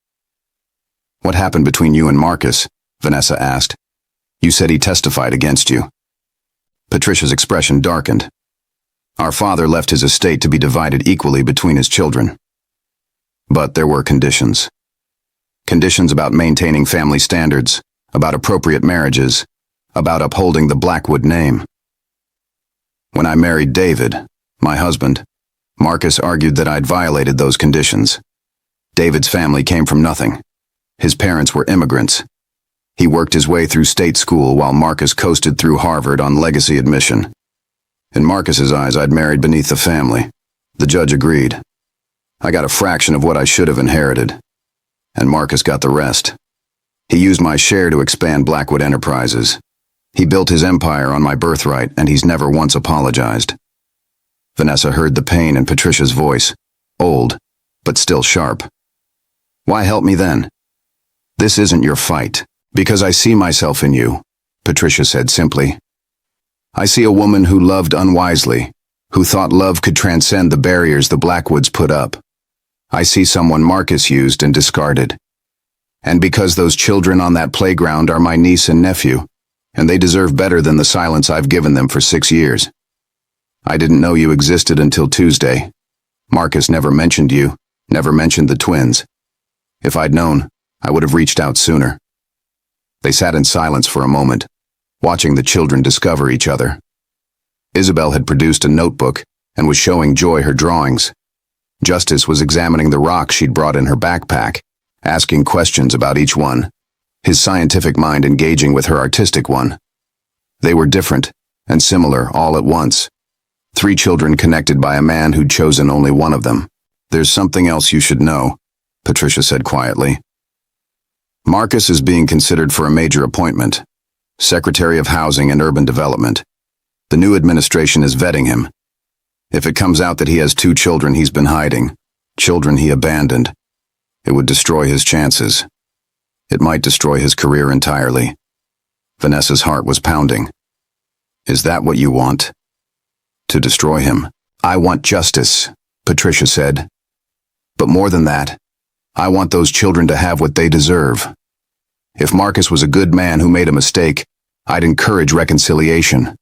What happened between you and Marcus? Vanessa asked. You said he testified against you. Patricia's expression darkened. Our father left his estate to be divided equally between his children. But there were conditions. Conditions about maintaining family standards, about appropriate marriages, about upholding the Blackwood name. When I married David, my husband, Marcus argued that I'd violated those conditions. David's family came from nothing. His parents were immigrants. He worked his way through state school while Marcus coasted through Harvard on legacy admission. In Marcus's eyes, I'd married beneath the family. The judge agreed. I got a fraction of what I should have inherited. And Marcus got the rest. He used my share to expand Blackwood Enterprises. He built his empire on my birthright, and he's never once apologized. Vanessa heard the pain in Patricia's voice, old, but still sharp. Why help me then? This isn't your fight, because I see myself in you, Patricia said simply. I see a woman who loved unwisely, who thought love could transcend the barriers the Blackwoods put up. I see someone Marcus used and discarded. And because those children on that playground are my niece and nephew, and they deserve better than the silence I've given them for 6 years. I didn't know you existed until Tuesday. Marcus never mentioned you, never mentioned the twins. If I'd known, I would have reached out sooner. They sat in silence for a moment, watching the children discover each other. Isabel had produced a notebook and was showing Joy her drawings. Justice was examining the rocks she'd brought in her backpack, asking questions about each one, his scientific mind engaging with her artistic one. They were different and similar all at once. 3 children connected by a man who'd chosen only one of them. There's something else you should know, Patricia said quietly. Marcus is being considered for a major appointment, Secretary of Housing and Urban Development. The new administration is vetting him. If it comes out that he has 2 children he's been hiding, children he abandoned, it would destroy his chances. It might destroy his career entirely. Vanessa's heart was pounding. Is that what you want? To destroy him? I want justice, Patricia said. But more than that, I want those children to have what they deserve. If Marcus was a good man who made a mistake, I'd encourage reconciliation.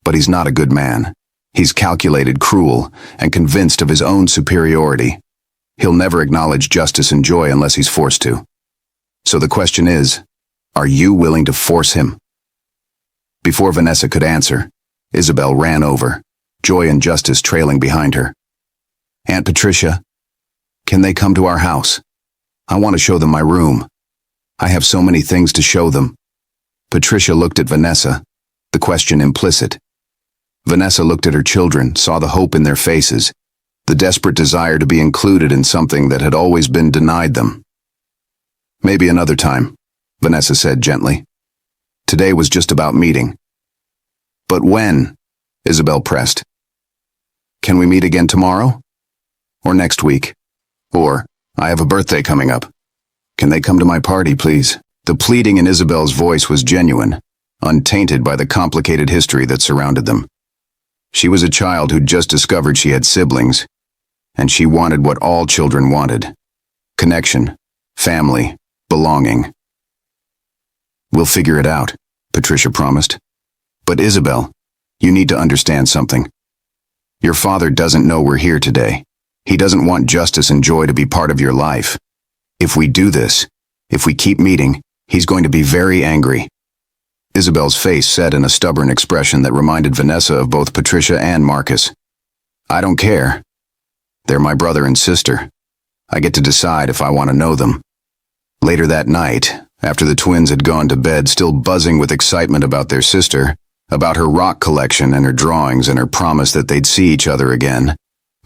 But he's not a good man. He's calculated, cruel, and convinced of his own superiority. He'll never acknowledge justice and joy unless he's forced to. So the question is, are you willing to force him? Before Vanessa could answer, Isabel ran over, Joy and Justice trailing behind her. Aunt Patricia, can they come to our house? I want to show them my room. I have so many things to show them. Patricia looked at Vanessa, the question implicit. Vanessa looked at her children, saw the hope in their faces, the desperate desire to be included in something that had always been denied them. Maybe another time, Vanessa said gently. Today was just about meeting. But when? Isabel pressed. Can we meet again tomorrow? Or next week? Or I have a birthday coming up. Can they come to my party, please? The pleading in Isabel's voice was genuine, untainted by the complicated history that surrounded them. She was a child who'd just discovered she had siblings, and she wanted what all children wanted: connection, family, belonging. We'll figure it out, Patricia promised. But Isabel, you need to understand something. Your father doesn't know we're here today. He doesn't want justice and joy to be part of your life. If we do this, if we keep meeting, he's going to be very angry. Isabel's face set in a stubborn expression that reminded Vanessa of both Patricia and Marcus. I don't care. They're my brother and sister. I get to decide if I want to know them. Later that night, after the twins had gone to bed still buzzing with excitement about their sister, about her rock collection and her drawings and her promise that they'd see each other again,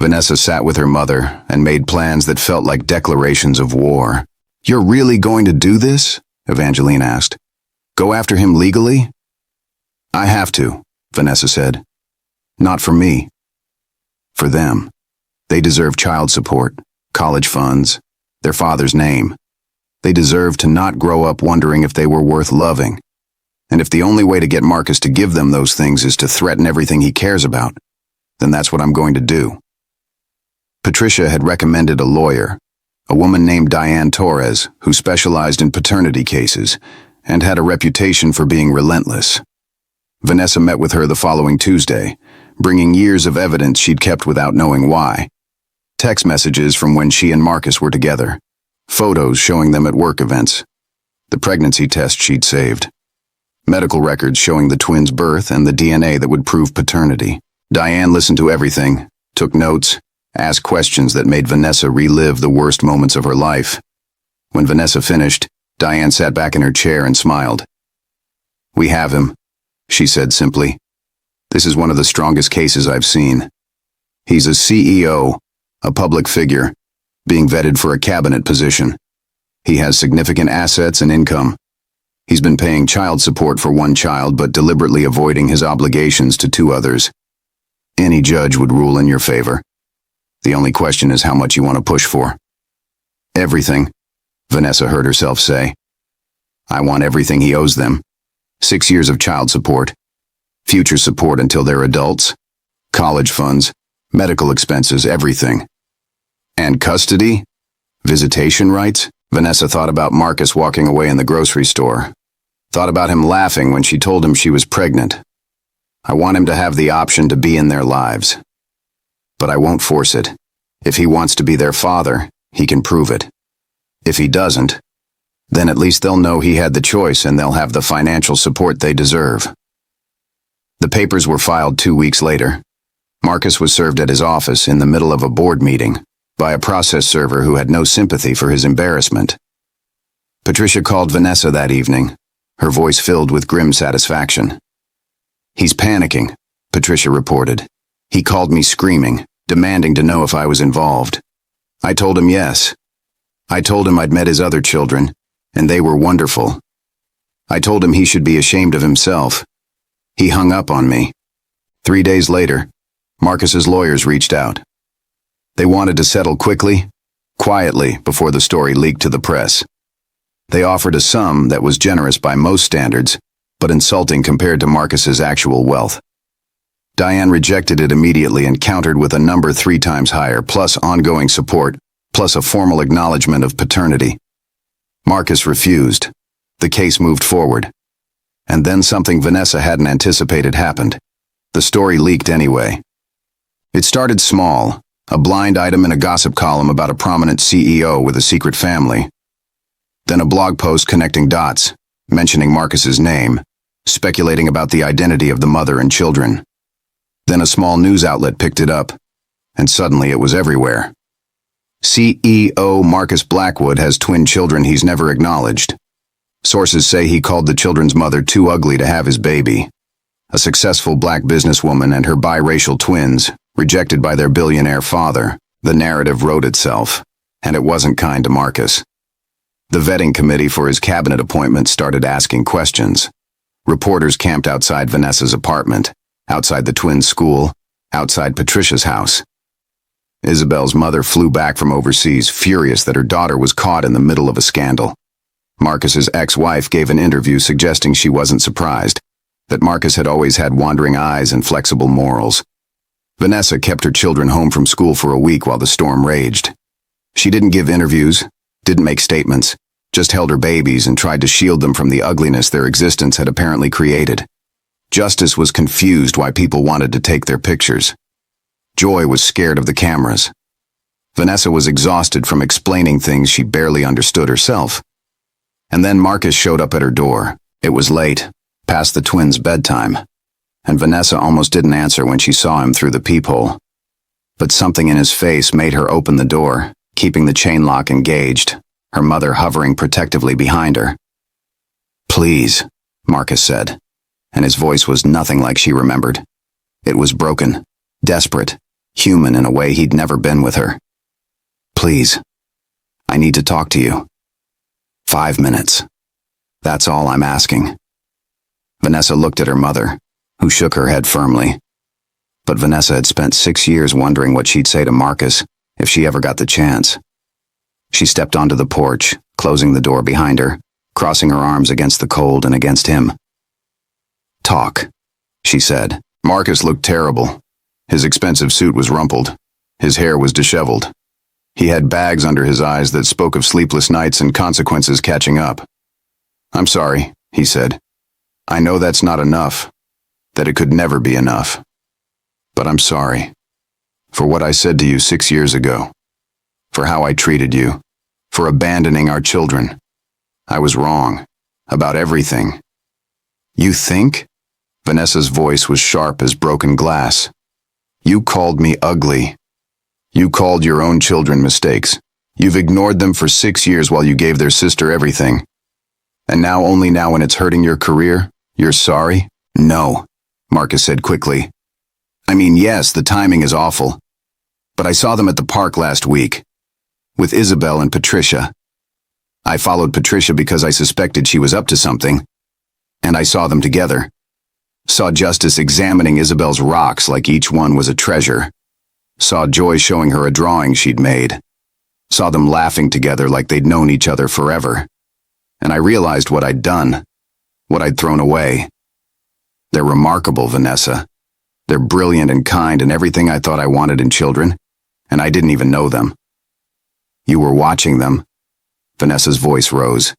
Vanessa sat with her mother and made plans that felt like declarations of war. You're really going to do this? Evangeline asked. Go after him legally? I have to, Vanessa said. Not for me. For them. They deserve child support, college funds, their father's name. They deserve to not grow up wondering if they were worth loving. And if the only way to get Marcus to give them those things is to threaten everything he cares about, then that's what I'm going to do. Patricia had recommended a lawyer, a woman named Diane Torres, who specialized in paternity cases and had a reputation for being relentless. Vanessa met with her the following Tuesday, bringing years of evidence she'd kept without knowing why. Text messages from when she and Marcus were together, photos showing them at work events, the pregnancy test she'd saved, medical records showing the twins' birth and the DNA that would prove paternity. Diane listened to everything, took notes, asked questions that made Vanessa relive the worst moments of her life. When Vanessa finished, Diane sat back in her chair and smiled. We have him, she said simply. This is one of the strongest cases I've seen. He's a CEO, a public figure, being vetted for a cabinet position. He has significant assets and income. He's been paying child support for one child but deliberately avoiding his obligations to two others. Any judge would rule in your favor. The only question is how much you want to push for. Everything, Vanessa heard herself say. I want everything he owes them. 6 years of child support, future support until they're adults, college funds, medical expenses, everything. And custody? Visitation rights? Vanessa thought about Marcus walking away in the grocery store. Thought about him laughing when she told him she was pregnant. I want him to have the option to be in their lives. But I won't force it. If he wants to be their father, he can prove it. If he doesn't, then at least they'll know he had the choice and they'll have the financial support they deserve. The papers were filed 2 weeks later. Marcus was served at his office in the middle of a board meeting by a process server who had no sympathy for his embarrassment. Patricia called Vanessa that evening, her voice filled with grim satisfaction. He's panicking, Patricia reported. He called me screaming, demanding to know if I was involved. I told him yes. I told him I'd met his other children, and they were wonderful. I told him he should be ashamed of himself. He hung up on me. 3 days later, Marcus's lawyers reached out. They wanted to settle quickly, quietly, before the story leaked to the press. They offered a sum that was generous by most standards, but insulting compared to Marcus's actual wealth. Diane rejected it immediately and countered with a number 3 times higher, plus ongoing support, plus a formal acknowledgement of paternity. Marcus refused. The case moved forward. And then something Vanessa hadn't anticipated happened. The story leaked anyway. It started small, a blind item in a gossip column about a prominent CEO with a secret family. Then a blog post connecting dots, mentioning Marcus's name, speculating about the identity of the mother and children. Then a small news outlet picked it up, and suddenly it was everywhere. CEO Marcus Blackwood has twin children he's never acknowledged. Sources say he called the children's mother too ugly to have his baby. A successful black businesswoman and her biracial twins, rejected by their billionaire father. The narrative wrote itself, and it wasn't kind to Marcus. The vetting committee for his cabinet appointment started asking questions. Reporters camped outside Vanessa's apartment, outside the twins' school, outside Patricia's house. Isabel's mother flew back from overseas, furious that her daughter was caught in the middle of a scandal. Marcus's ex-wife gave an interview suggesting she wasn't surprised, that Marcus had always had wandering eyes and flexible morals. Vanessa kept her children home from school for a week while the storm raged. She didn't give interviews, didn't make statements, just held her babies and tried to shield them from the ugliness their existence had apparently created. Justice was confused why people wanted to take their pictures. Joy was scared of the cameras. Vanessa was exhausted from explaining things she barely understood herself. And then Marcus showed up at her door. It was late, past the twins' bedtime, and Vanessa almost didn't answer when she saw him through the peephole. But something in his face made her open the door, keeping the chain lock engaged, her mother hovering protectively behind her. "Please," Marcus said, and his voice was nothing like she remembered. It was broken, desperate, human in a way he'd never been with her. "Please, I need to talk to you. 5 minutes. That's all I'm asking." Vanessa looked at her mother, who shook her head firmly. But Vanessa had spent 6 years wondering what she'd say to Marcus if she ever got the chance. She stepped onto the porch, closing the door behind her, crossing her arms against the cold and against him. "Talk," she said. Marcus looked terrible. His expensive suit was rumpled. His hair was disheveled. He had bags under his eyes that spoke of sleepless nights and consequences catching up. "I'm sorry," he said. "I know that's not enough, that it could never be enough. But I'm sorry. For what I said to you 6 years ago. For how I treated you. For abandoning our children. I was wrong. About everything." "You think?" Vanessa's voice was sharp as broken glass. "You called me ugly. You called your own children mistakes. You've ignored them for 6 years while you gave their sister everything. And now, only now when it's hurting your career, you're sorry?" "No," Marcus said quickly. "I mean, yes, the timing is awful. But I saw them at the park last week. With Isabel and Patricia. I followed Patricia because I suspected she was up to something. And I saw them together. Saw Justice examining Isabel's rocks like each one was a treasure. Saw Joy showing her a drawing she'd made. Saw them laughing together like they'd known each other forever. And I realized what I'd done. What I'd thrown away. They're remarkable, Vanessa. They're brilliant and kind and everything I thought I wanted in children. And I didn't even know them." "You were watching them." Vanessa's voice rose.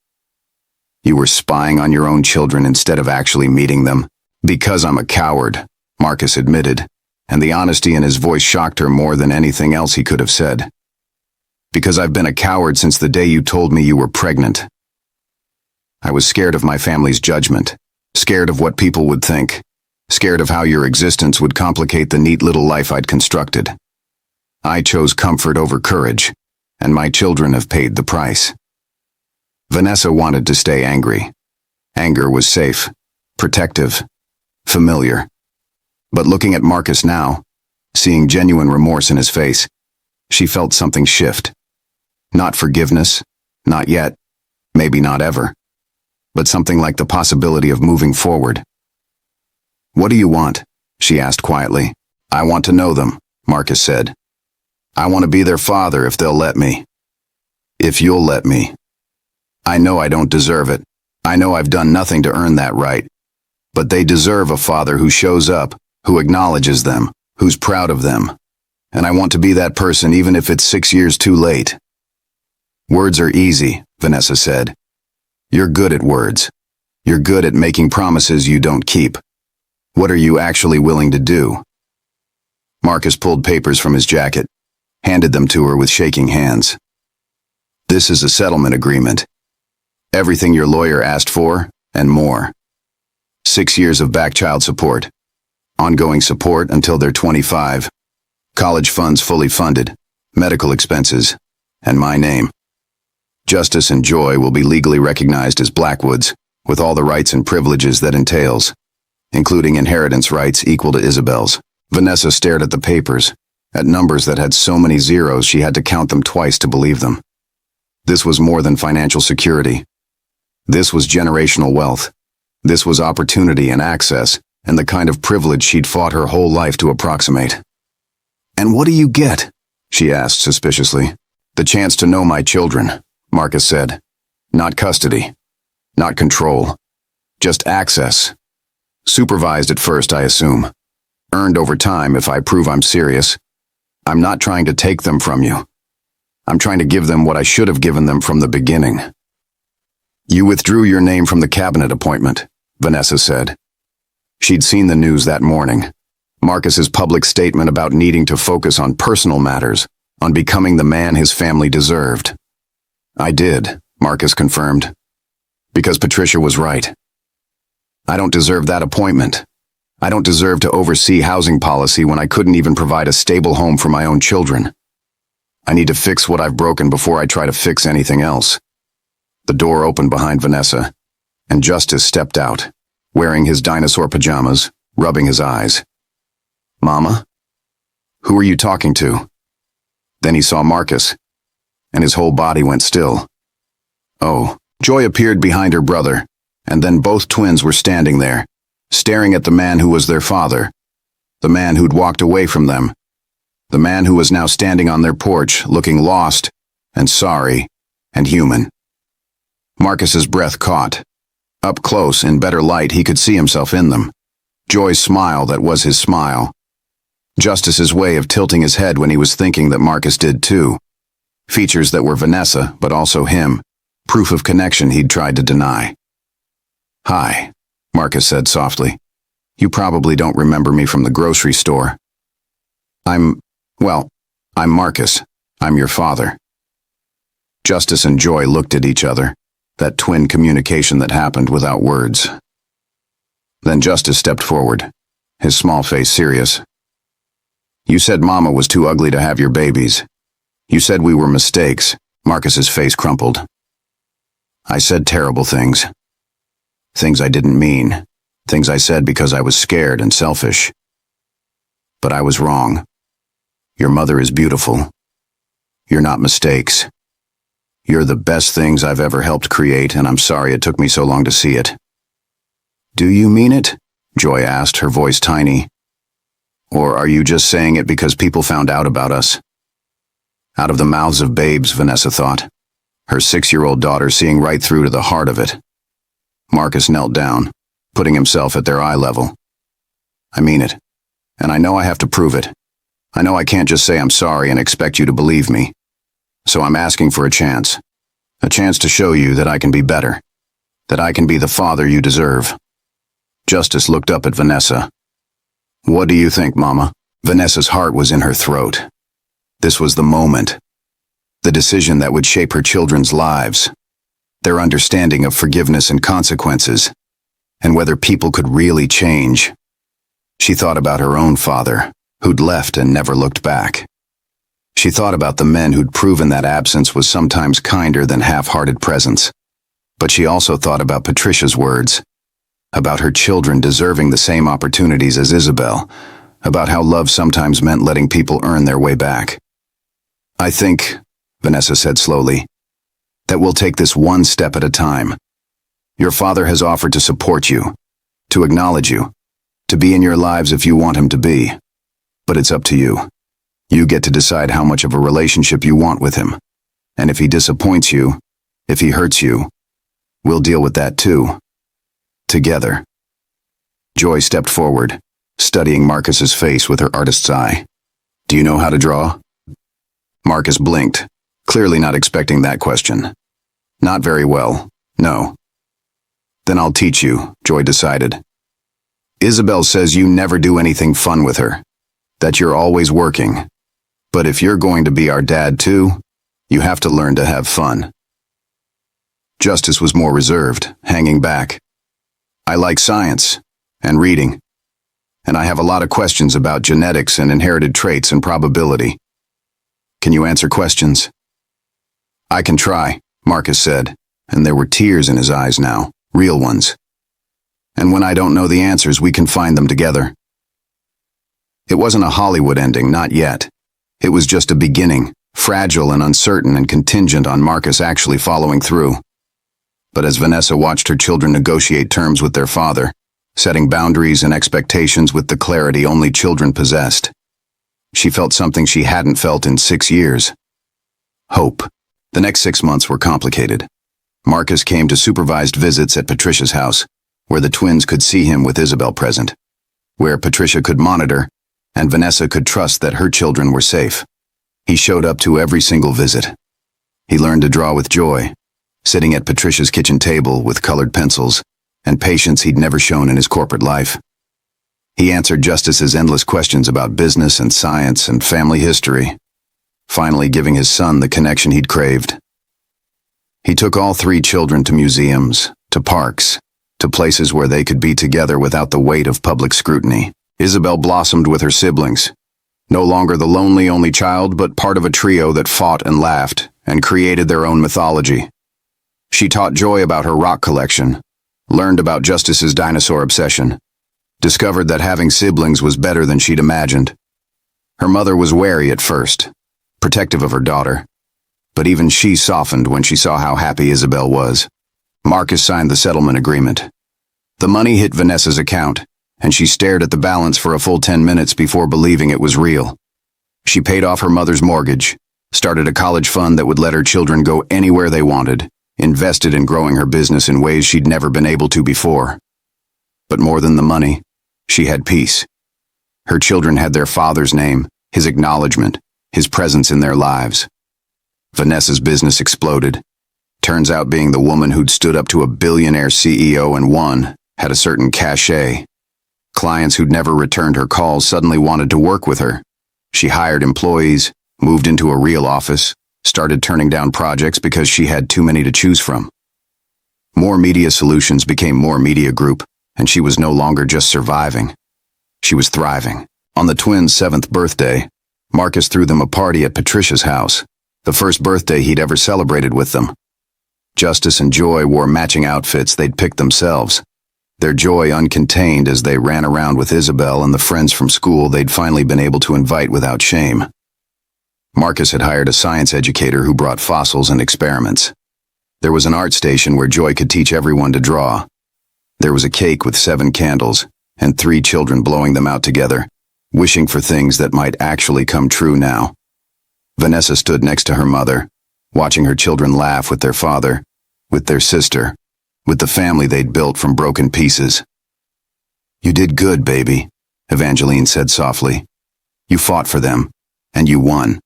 "You were spying on your own children instead of actually meeting them." "Because I'm a coward," Marcus admitted, and the honesty in his voice shocked her more than anything else he could have said. "Because I've been a coward since the day you told me you were pregnant. I was scared of my family's judgment, scared of what people would think, scared of how your existence would complicate the neat little life I'd constructed. I chose comfort over courage, and my children have paid the price." Vanessa wanted to stay angry. Anger was safe, protective, familiar. But looking at Marcus now, seeing genuine remorse in his face, she felt something shift. Not forgiveness, not yet, maybe not ever, but something like the possibility of moving forward. "What do you want?" she asked quietly. "I want to know them," Marcus said. "I want to be their father if they'll let me. If you'll let me. I know I don't deserve it. I know I've done nothing to earn that right. But they deserve a father who shows up, who acknowledges them, who's proud of them. And I want to be that person even if it's 6 years too late." "Words are easy," Vanessa said. "You're good at words. You're good at making promises you don't keep. What are you actually willing to do?" Marcus pulled papers from his jacket, handed them to her with shaking hands. "This is a settlement agreement. Everything your lawyer asked for, and more. 6 years of back child support. Ongoing support until they're 25. College funds fully funded. Medical expenses. And my name. Justice and Joy will be legally recognized as Blackwoods, with all the rights and privileges that entails, including inheritance rights equal to Isabel's." Vanessa stared at the papers, at numbers that had so many zeros she had to count them twice to believe them. This was more than financial security. This was generational wealth. This was opportunity and access, and the kind of privilege she'd fought her whole life to approximate. "And what do you get?" she asked suspiciously. The chance to know my children, Marcus said. Not custody. Not control. Just access. Supervised at first, I assume. Earned over time if I prove I'm serious. I'm not trying to take them from you. I'm trying to give them what I should have given them from the beginning. You withdrew your name from the cabinet appointment, Vanessa said. She'd seen the news that morning. Marcus's public statement about needing to focus on personal matters, on becoming the man his family deserved. I did, Marcus confirmed. Because Patricia was right. I don't deserve that appointment. I don't deserve to oversee housing policy when I couldn't even provide a stable home for my own children. I need to fix what I've broken before I try to fix anything else. The door opened behind Vanessa, and Justice stepped out, wearing his dinosaur pajamas, rubbing his eyes. Mama? Who are you talking to? Then he saw Marcus, and his whole body went still. Oh, Joy appeared behind her brother, and then both twins were standing there, staring at the man who was their father, the man who'd walked away from them, the man who was now standing on their porch, looking lost, and sorry, and human. Marcus's breath caught. Up close, in better light, he could see himself in them. Joy's smile that was his smile. Justice's way of tilting his head when he was thinking that Marcus did too. Features that were Vanessa, but also him. Proof of connection he'd tried to deny. Hi, Marcus said softly. You probably don't remember me from the grocery store. I'm Marcus. I'm your father. Justice and Joy looked at each other, that twin communication that happened without words. Then Justice stepped forward, his small face serious. You said Mama was too ugly to have your babies. You said we were mistakes. Marcus's face crumpled. I said terrible things. Things I didn't mean. Things I said because I was scared and selfish. But I was wrong. Your mother is beautiful. You're not mistakes. You're the best things I've ever helped create, and I'm sorry it took me so long to see it. Do you mean it? Joy asked, her voice tiny. Or are you just saying it because people found out about us? Out of the mouths of babes, Vanessa thought. Her 6-year-old daughter seeing right through to the heart of it. Marcus knelt down, putting himself at their eye level. I mean it. And I know I have to prove it. I know I can't just say I'm sorry and expect you to believe me. So I'm asking for a chance. A chance to show you that I can be better. That I can be the father you deserve. Justice looked up at Vanessa. What do you think, Mama? Vanessa's heart was in her throat. This was the moment. The decision that would shape her children's lives. Their understanding of forgiveness and consequences. And whether people could really change. She thought about her own father, who'd left and never looked back. She thought about the men who'd proven that absence was sometimes kinder than half-hearted presence. But she also thought about Patricia's words. About her children deserving the same opportunities as Isabel. About how love sometimes meant letting people earn their way back. I think, Vanessa said slowly, that we'll take this one step at a time. Your father has offered to support you, to acknowledge you, to be in your lives if you want him to be. But it's up to you. You get to decide how much of a relationship you want with him. And if he disappoints you, if he hurts you, we'll deal with that too. Together. Joy stepped forward, studying Marcus's face with her artist's eye. Do you know how to draw? Marcus blinked, clearly not expecting that question. Not very well, no. Then I'll teach you, Joy decided. Isabel says you never do anything fun with her, that you're always working. But if you're going to be our dad too, you have to learn to have fun. Justice was more reserved, hanging back. I like science, and reading, and I have a lot of questions about genetics and inherited traits and probability. Can you answer questions? I can try, Marcus said, and there were tears in his eyes now, real ones. And when I don't know the answers, we can find them together. It wasn't a Hollywood ending, not yet. It was just a beginning, fragile and uncertain and contingent on Marcus actually following through. But as Vanessa watched her children negotiate terms with their father, setting boundaries and expectations with the clarity only children possessed, she felt something she hadn't felt in 6 years. Hope. The next 6 months were complicated. Marcus came to supervised visits at Patricia's house, where the twins could see him with Isabel present, where Patricia could monitor, and Vanessa could trust that her children were safe. He showed up to every single visit. He learned to draw with joy, sitting at Patricia's kitchen table with colored pencils and patience he'd never shown in his corporate life. He answered Justice's endless questions about business and science and family history, finally giving his son the connection he'd craved. He took all 3 children to museums, to parks, to places where they could be together without the weight of public scrutiny. Isabel blossomed with her siblings, no longer the lonely only child, but part of a trio that fought and laughed and created their own mythology. She taught Joy about her rock collection, learned about Justice's dinosaur obsession, discovered that having siblings was better than she'd imagined. Her mother was wary at first, protective of her daughter, but even she softened when she saw how happy Isabel was. Marcus signed the settlement agreement. The money hit Vanessa's account, and she stared at the balance for a full 10 minutes before believing it was real. She paid off her mother's mortgage, started a college fund that would let her children go anywhere they wanted, invested in growing her business in ways she'd never been able to before. But more than the money, she had peace. Her children had their father's name, his acknowledgement, his presence in their lives. Vanessa's business exploded. Turns out being the woman who'd stood up to a billionaire CEO and won had a certain cachet. Clients who'd never returned her calls suddenly wanted to work with her. She hired employees, moved into a real office, started turning down projects because she had too many to choose from. More Media Solutions became More Media Group, and she was no longer just surviving. She was thriving. On the twins' 7th birthday, Marcus threw them a party at Patricia's house, the first birthday he'd ever celebrated with them. Justice and Joy wore matching outfits they'd picked themselves, their joy uncontained as they ran around with Isabel and the friends from school they'd finally been able to invite without shame. Marcus had hired a science educator who brought fossils and experiments. There was an art station where Joy could teach everyone to draw. There was a cake with 7 candles, and 3 children blowing them out together, wishing for things that might actually come true now. Vanessa stood next to her mother, watching her children laugh with their father, with their sister, with the family they'd built from broken pieces. "You did good, baby," Evangeline said softly. "You fought for them, and you won."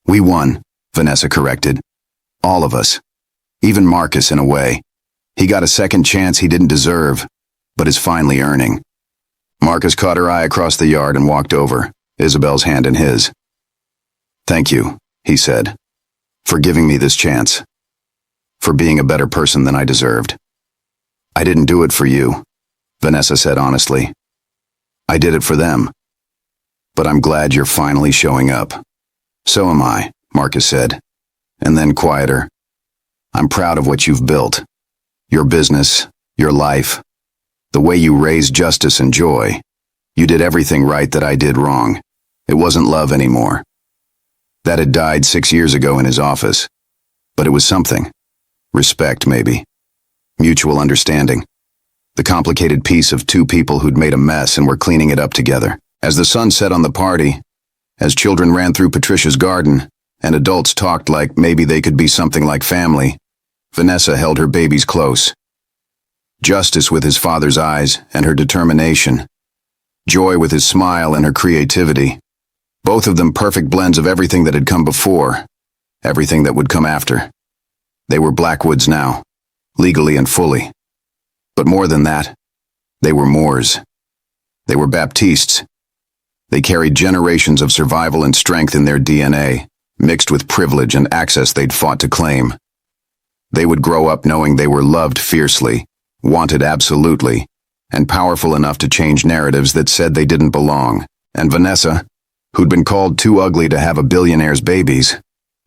"We won," Vanessa corrected. "All of us. Even Marcus in a way. He got a second chance he didn't deserve, but is finally earning." Marcus caught her eye across the yard and walked over, Isabel's hand in his. "Thank you," he said, "for giving me this chance. For being a better person than I deserved." "I didn't do it for you," Vanessa said honestly. "I did it for them. But I'm glad you're finally showing up." "So am I," Marcus said, and then quieter. "I'm proud of what you've built. Your business, your life, the way you raised Justice and Joy. You did everything right that I did wrong. It wasn't love anymore. That had died 6 years ago in his office. But it was something. Respect, maybe. Mutual understanding. The complicated piece of 2 people who'd made a mess and were cleaning it up together. As the sun set on the party, as children ran through Patricia's garden, and adults talked like maybe they could be something like family, Vanessa held her babies close. Justice with his father's eyes and her determination. Joy with his smile and her creativity. Both of them perfect blends of everything that had come before, everything that would come after. They were Blackwoods now, legally and fully. But more than that, they were Moors. They were Baptistes. They carried generations of survival and strength in their DNA, mixed with privilege and access they'd fought to claim. They would grow up knowing they were loved fiercely, wanted absolutely, and powerful enough to change narratives that said they didn't belong. And Vanessa, who'd been called too ugly to have a billionaire's babies,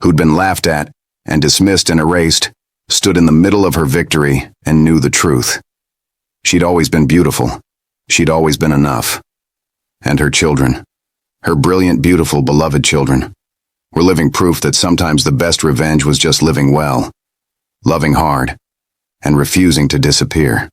who'd been laughed at and dismissed and erased, stood in the middle of her victory and knew the truth. She'd always been beautiful. She'd always been enough. And her children, her brilliant, beautiful, beloved children, were living proof that sometimes the best revenge was just living well, loving hard, and refusing to disappear.